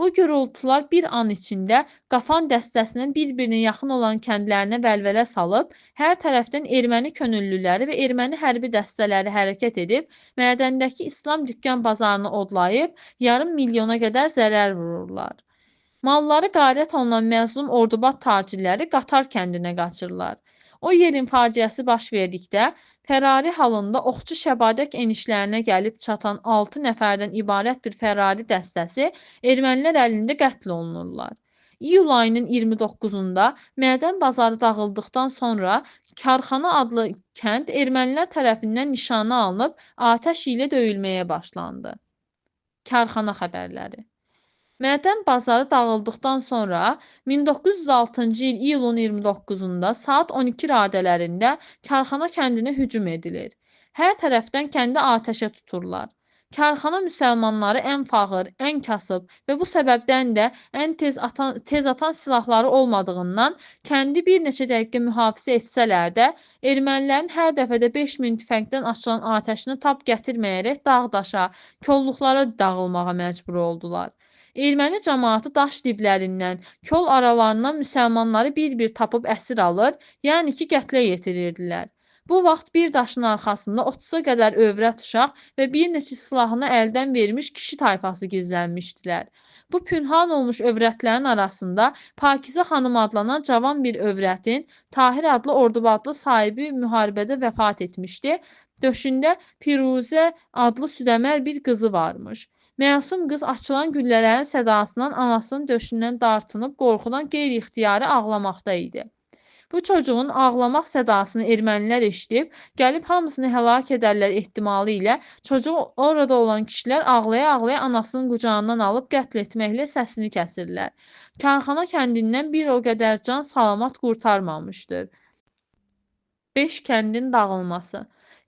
Bu gürültular bir an içində Qafan dəstəsinin bir-birinə yaxın olan kəndlərinə vəlvələ salıb, hər tərəfdən erməni könüllüləri və erməni hərbi dəstələri hərəkət edib, mədəndəki İslam dükkan bazarını odlayıb, yarım milyona qədər zərər vururlar. Malları qarət olunan məzlum Ordubad tacirləri Qatar kəndinə qaçırlar. O yerin faciəsi baş verdikdə, fərari halında Oxçu Şəbadək enişlərinə gəlib çatan 6 nəfərdən ibarət bir fərari dəstəsi ermənilər əlində qətl olunurlar. İyul ayının 29-da Mədən bazarı dağıldıqdan sonra Karxana adlı kənd ermənilər tərəfindən nişana alınıb, atəş ilə döyülməyə başlandı. Karxana xəbərləri Mədən bazarı dağıldıqdan sonra 1906-cı il iyulun 29-da saat 12 radələrində Karxana kəndinə hücum edilir. Hər tərəfdən kəndi atəşə tuturlar. Karxana müsəlmanları ən fağır, ən kasıb və bu səbəbdən də ən tez atan silahları olmadığından kəndi bir neçə dəqiqə mühafizə etsələr də, ermənilərin hər dəfədə 5000 tüfəngdən açılan atəşini tab gətirməyərək dağ-daşa, kolluqlara dağılmağa məcbur oldular. Erməni cəmaatı daş diblərindən, kol aralarından müsəlmanları bir-bir tapıb əsir alır, yəni ki, qətlə yetirirdilər. Bu vaxt bir daşın arxasında 30-a qədər övrət uşaq və bir neçə silahını əldən vermiş kişi tayfası gizlənmişdilər. Bu pünhan olmuş övrətlərin arasında Pakizə xanım adlanan cavan bir övrətin Tahir adlı Ordubadlı sahibi müharibədə vəfat etmişdi. Döşündə Firuzə adlı südəmər bir qızı varmış. Məsum qız açılan güllələrin sədasından anasının döşündən dartınıb qorxudan qeyri-ixtiyari ağlamaqda idi. Bu çocuğun ağlamaq sədasını ermənilər eşidib, gəlib hamısını həlak edərlər ehtimalı ilə çocuğu orada olan kişilər ağlaya-ağlaya anasının qucağından alıb qətl etməklə səsini kəsirlər. Karxana kəndindən bir o qədər can salamat qurtarmamışdır. 5 kəndin dağılması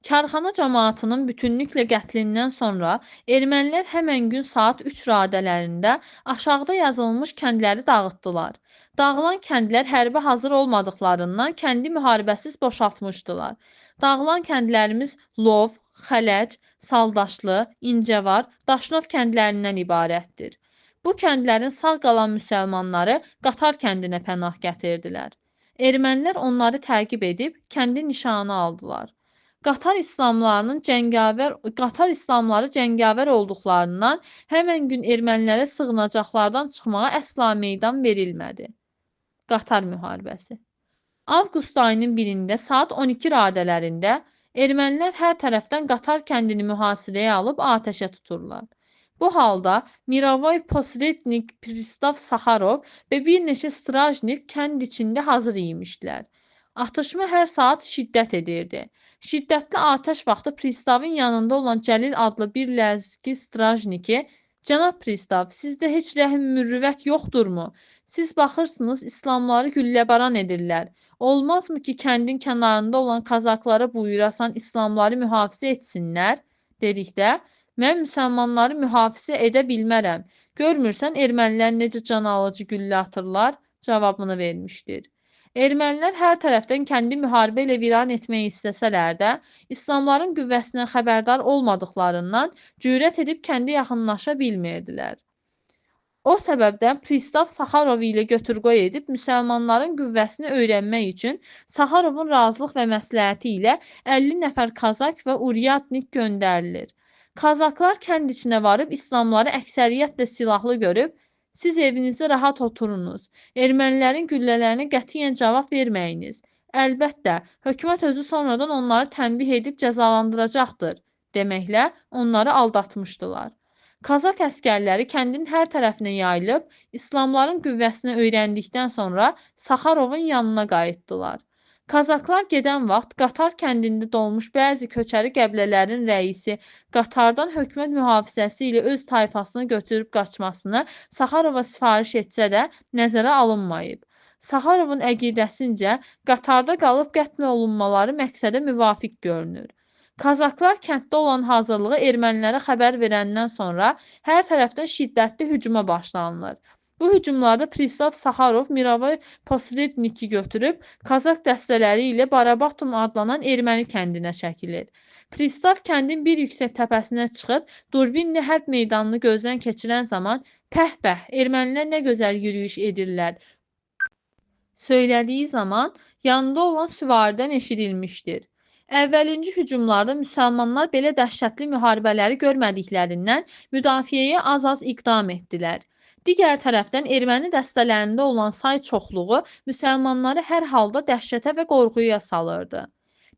Karxana cəmaatının bütünlüklə qətlindən sonra ermənilər həmən gün saat 3 radələrində aşağıda yazılmış kəndləri dağıtdılar. Dağılan kəndlər hərbi hazır olmadıqlarından kəndi müharibəsiz boşaltmışdılar. Dağılan kəndlərimiz Lov, Xələc, Saldaşlı, İncəvar, Daşnov kəndlərindən ibarətdir. Bu kəndlərin sağ qalan müsəlmanları Qatar kəndinə pənah gətirdilər. Ermənilər onları təqib edib kəndi nişana aldılar. Qatar İslamları cəngavər olduqlarından həmən gün ermənilərə sığınacaqlardan çıxmağa əsla meydan verilmədi. Qatar müharibəsi Avqust ayının 1-də saat 12 radələrində ermənilər hər tərəfdən Qatar kəndini mühasirəyə alıb atəşə tuturlar. Bu halda Miravoy Posrednik, Pristav Sakharov və bir neçə strajnik kənd içində hazır imişdilər. Atışma hər saat şiddət edirdi. Şiddətli atəş vaxtı pristavın yanında olan Cəlil adlı bir ləzgi strajniki "Cənab pristav, sizdə heç rəhim mürüvvət yoxdurmu? Siz baxırsınız, İslamları gülləbaran edirlər. Olmazmı ki, kəndin kənarında olan kazaklara buyurasan, İslamları mühafizə etsinlər?" dedikdə, "Mən müsəlmanları mühafizə edə bilmərəm. Görmürsən ermənilər necə can alıcı güllə atırlar?" cavabını vermişdir. Ermənilər hər tərəfdən kəndi müharibə ilə viran etmək istəsələr də, İslamların qüvvəsindən xəbərdar olmadıqlarından cürət edib kəndə yaxınlaşa bilmirdilər. O səbəbdən Pristav Sakharov ilə götür-qoy edib müsəlmanların qüvvəsini öyrənmək üçün Sakharovun razılıq və məsləhəti ilə 50 nəfər kazak və uryadnik göndərilir. Kazaklar kənd içinə varıb İslamları əksəriyyətlə silahlı görüb, "Siz evinizdə rahat oturunuz. Ermənilərin güllələrinə qətiyyən cavab verməyiniz. Əlbəttə, hökumət özü sonradan onları tənbih edib cəzalandıracaqdır" deməklə onları aldatmışdılar. Kazak əskərləri kəndin hər tərəfinə yayılıb, İslamların qüvvəsini öyrəndikdən sonra Sakharovun yanına qayıtdılar. Kazaklar gedən vaxt Qatar kəndində dolmuş bəzi köçəri qəbilələrin rəisi Qatardan hökumət mühafizəsi ilə öz tayfasını götürüb qaçmasını Sakharova sifariş etsə də nəzərə alınmayıb. Sakharovun əqidəsincə Qatarda qalıb qətl olunmaları məqsədə müvafiq görünür. Kazaklar kənddə olan hazırlığı ermənilərə xəbər verəndən sonra hər tərəfdən şiddətli hücuma başlanılır. Bu hücumlarda Pristav Sakharov Miravoy Posredniki götürüb Kazak dəstələri ilə Barabatum adlanan erməni kəndinə çəkilir. Pristav kəndin bir yüksək təpəsinə çıxıb durbinlə hərb meydanını gözdən keçirən zaman "Pəhbəh, ermənilər nə gözəl yürüyüş edirlər" söylədiyi zaman yanında olan süvaridən eşidilmişdir. Əvvəlinci hücumlarda müsəlmanlar belə dəhşətli müharibələri görmədiklərindən müdafiəyə az-az iqdam etdilər. Digər tərəfdən erməni dəstələrində olan say çoxluğu müsəlmanları hər halda dəhşətə və qorxuya salırdı.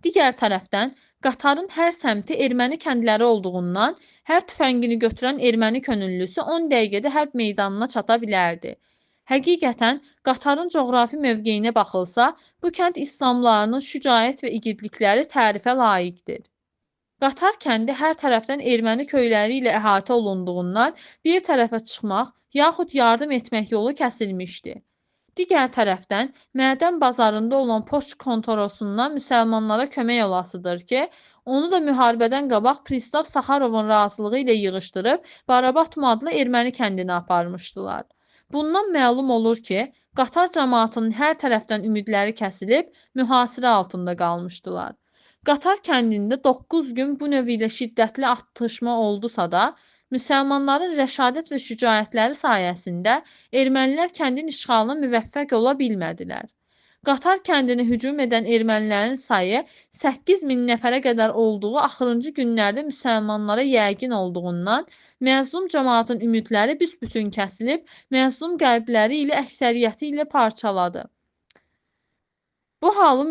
Digər tərəfdən Qatarın hər səmti erməni kəndləri olduğundan hər tüfəngini götürən erməni könüllüsü 10 dəqiqədə hərb meydanına çata bilərdi. Həqiqətən, Qatarın coğrafi mövqeyinə baxılsa, bu kənd İslamlarının şücaət və igidlikləri tərifə layiqdir. Qatar kəndi hər tərəfdən erməni köyləri ilə əhatə olunduğundan bir tərəfə çıxmaq, yaxud yardım etmək yolu kəsilmişdi. Digər tərəfdən, Mədən bazarında olan poçt kontorosundan müsəlmanlara kömək olasıdır ki, onu da müharibədən qabaq Pristav Sakharovun razılığı ilə yığışdırıb Barabatum adlı erməni kəndinə aparmışdılar. Bundan məlum olur ki, Qatar cəmaatının hər tərəfdən ümidləri kəsilib, mühasirə altında qalmışdılar. Qatar kəndində 9 gün bu növ ilə şiddətli atışma oldusa da, müsəlmanların rəşadət və şücaətləri sayəsində ermənilər kəndin işğalına müvəffəq ola bilmədilər. Qatar kəndinə hücum edən ermənilərin sayı 8000 nəfərə qədər olduğu axırıncı günlərdə müsəlmanlara yəqin olduğundan məzlum cəmaatın ümidləri büsbütün kəsilib, məzlum qəlbləri ilə əksəriyyəti ilə parçaladı. Bu halı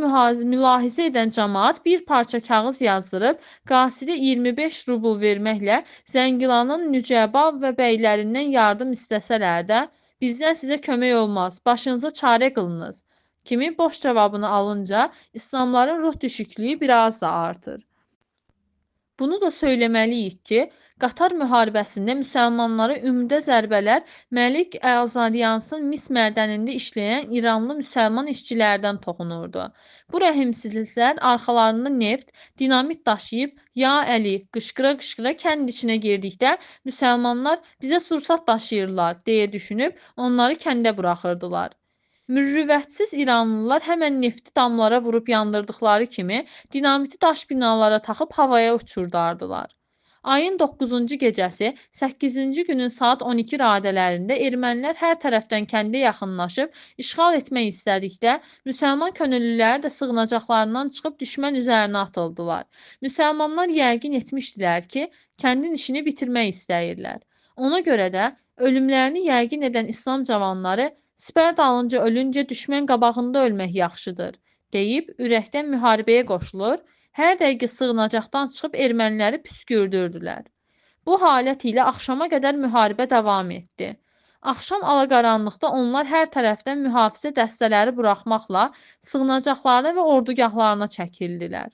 mülahizə edən cəmaat bir parça kağız yazdırıb, qasidə 25 rubl verməklə Zəngilanın nücəba və bəylərindən yardım istəsələr də, "Bizdən sizə kömək olmaz, başınıza çarə qılınız" kimi boş cavabını alınca İslamların ruh düşüklüyü biraz da artır. Bunu da söyləməliyik ki, Qatar müharibəsində müsəlmanlara ümdə zərbələr Məlik Azaryansın mis mədənində işləyən İranlı müsəlman işçilərdən toxunurdu. Bu rəhimsizliklər arxalarında neft, dinamit daşıyıb, "Ya Əli" qışqıra-qışqıra kənd içinə girdikdə müsəlmanlar "Bizə sursat daşıyırlar" deyə düşünüb onları kəndə buraxırdılar. Mürüvvətsiz İranlılar həmən nefti damlara vurub yandırdıqları kimi dinamiti daş binalara taxıb havaya uçurdardılar. Ayın 9-cu gecəsi 8-ci günün saat 12 radələrində ermənilər hər tərəfdən kəndə yaxınlaşıb işğal etmək istədikdə müsəlman könüllüləri də sığınacaqlarından çıxıb düşmən üzərinə atıldılar. Müsəlmanlar yəqin etmişdilər ki, kəndin işini bitirmək istəyirlər. Ona görə də ölümlərini yəqin edən İslam cavanları "Sipər dalınca ölüncə düşmən qabağında ölmək yaxşıdır" deyib ürəkdən müharibəyə qoşulur, hər dəqiqə sığınacaqdan çıxıb erməniləri püskürdürdülər. Bu halət ilə axşama qədər müharibə davam etdi. Axşam alaqaranlıqda onlar hər tərəfdən mühafizə dəstələri buraxmaqla sığınacaqlarına və ordugahlarına çəkildilər.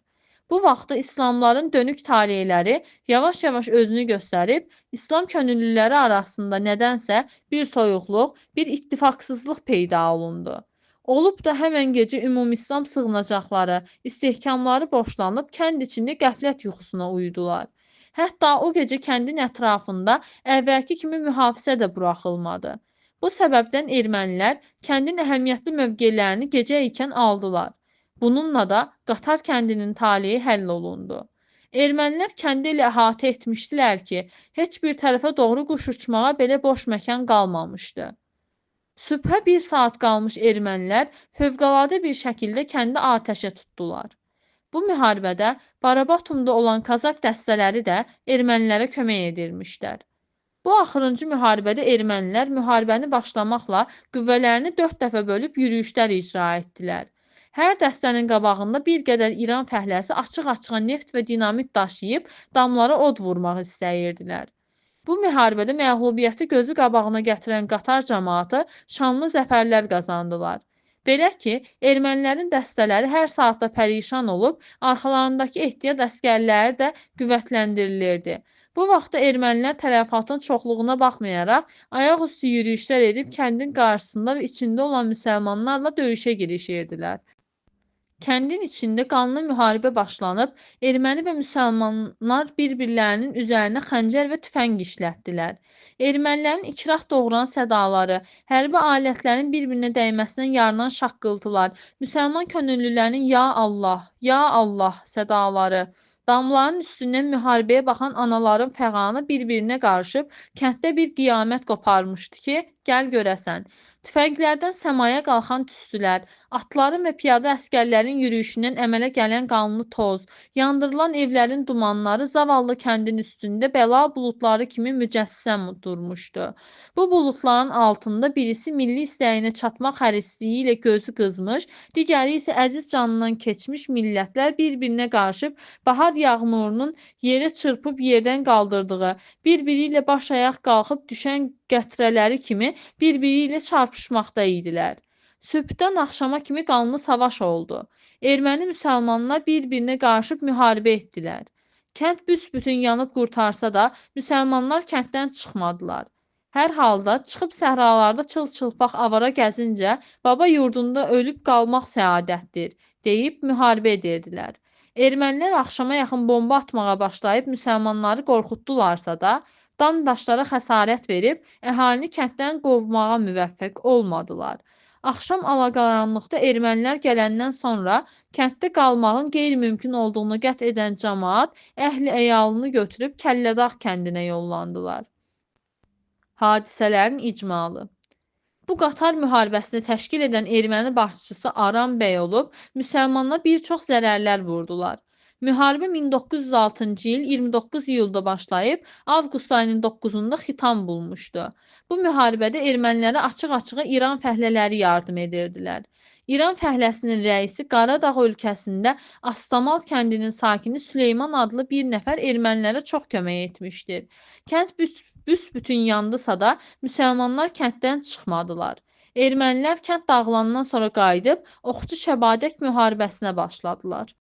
Bu vaxtda İslamların dönük taleyləri yavaş-yavaş özünü göstərib, İslam könüllüləri arasında nədənsə bir soyuqluq, bir ittifaqsızlıq peyda olundu. Olub da həmən gecə ümumislam sığınacaqları, istehkamları boşlanıb kənd içində qəflət yuxusuna uyudular. Hətta o gecə kəndin ətrafında əvvəlki kimi mühafizə də buraxılmadı. Bu səbəbdən ermənilər kəndin əhəmiyyətli mövqelərini gecə ikən aldılar. Bununla da Qatar kəndinin taleyi həll olundu. Ermənilər kəndi ilə əhatə etmişdilər ki, heç bir tərəfə doğru quş uçmağa belə boş məkan qalmamışdı. Sübhə 1 saat qalmış ermənilər fövqəladə bir şəkildə kəndi atəşə tutdular. Bu müharibədə Barabatumda olan Kazak dəstələri də ermənilərə kömək edirmişlər. Bu axırıncı müharibədə ermənilər müharibəni başlamaqla qüvvələrini 4 dəfə bölüb yürüyüşlər icra etdilər. Hər dəstənin qabağında bir qədər İran fəhləsi açıq-açığa neft və dinamit daşıyıb damlara od vurmaq istəyirdilər. Bu müharibədə məğlubiyyəti gözü qabağına gətirən Qatar cəmaatı şanlı zəfərlər qazandılar. Belə ki, ermənilərin dəstələri hər saatda pərişan olub, arxalarındakı ehtiyat əsgərləri də qüvvətləndirilirdi. Bu vaxtda ermənilər tələfatın çoxluğuna baxmayaraq, ayaqüstü yürüyüşlər edib kəndin qarşısında və içində olan müsəlmanlarla döyüşə girişirdilər. Kəndin içində qanlı müharibə başlanıb, erməni və müsəlmanlar bir-birlərinin üzərinə xəncər və tüfəng işlətdilər. Ermənilərin ikrah doğuran sədaları, hərbi alətlərin bir-birinə dəyməsindən yaranan şaqqıltılar, müsəlman könüllülərinin "Ya Allah, Ya Allah" sədaları, damların üstündən müharibəyə baxan anaların fəğanı bir-birinə qarışıb, kənddə bir qiyamət qoparmışdı ki, gəl görəsən. Tüfənglərdən səmaya qalxan tüstülər, atların və piyada əsgərlərin yürüyüşündən əmələ gələn qanlı toz, yandırılan evlərin dumanları zavallı kəndin üstündə bəla buludları kimi mücəssəm durmuşdu. Bu buludların altında birisi milli istəyinə çatmaq hərisliyi ilə gözü qızmış, digəri isə əziz canından keçmiş millətlər bir-birinə qarışıb bahar yağmurunun yerə çırpıb yerdən qaldırdığı, bir-biri ilə baş-ayaq qalxıb düşən qətrələri kimi bir-biri ilə çarpışmaqda idilər. Sübhdən axşama kimi qanlı savaş oldu. Erməni müsəlmanlar bir-birinə qarışıb müharibə etdilər. Kənd büsbütün yanıb qurtarsa da, müsəlmanlar kənddən çıxmadılar. Hər halda çıxıb səhralarda çıl-çılpaq avara gəzincə, baba yurdunda ölüb qalmaq səadətdir, deyib müharibə edirdilər. Ermənilər axşama yaxın bomba atmağa başlayıb müsəlmanları qorxutdularsa da, dam daşlara xəsarət verib, əhalini kənddən qovmağa müvəffəq olmadılar. Axşam alaqaranlıqda ermənilər gələndən sonra kənddə qalmağın qeyri-mümkün olduğunu qət edən cəmaat əhli-əyalını götürüb Kəllədağ kəndinə yollandılar. Hadisələrin icmalı. Bu Qatar müharibəsini təşkil edən erməni başçısı Aram bəy olub, müsəlmanlara bir çox zərərlər vurdular. Müharibə 1906-cı il 29 iyulda başlayıb, avqust ayının 9-da xitam bulmuşdu. Bu müharibədə ermənilərə açıq-açığa İran fəhlələri yardım edirdilər. İran fəhləsinin rəisi Qaradağ ölkəsində Astamal kəndinin sakini Süleyman adlı bir nəfər ermənilərə çox kömək etmişdir. Kənd büsbütün yandısa da, müsəlmanlar kənddən çıxmadılar. Ermənilər kənd dağılandan sonra qayıdıb, Oxçu Şəbadək müharibəsinə başladılar.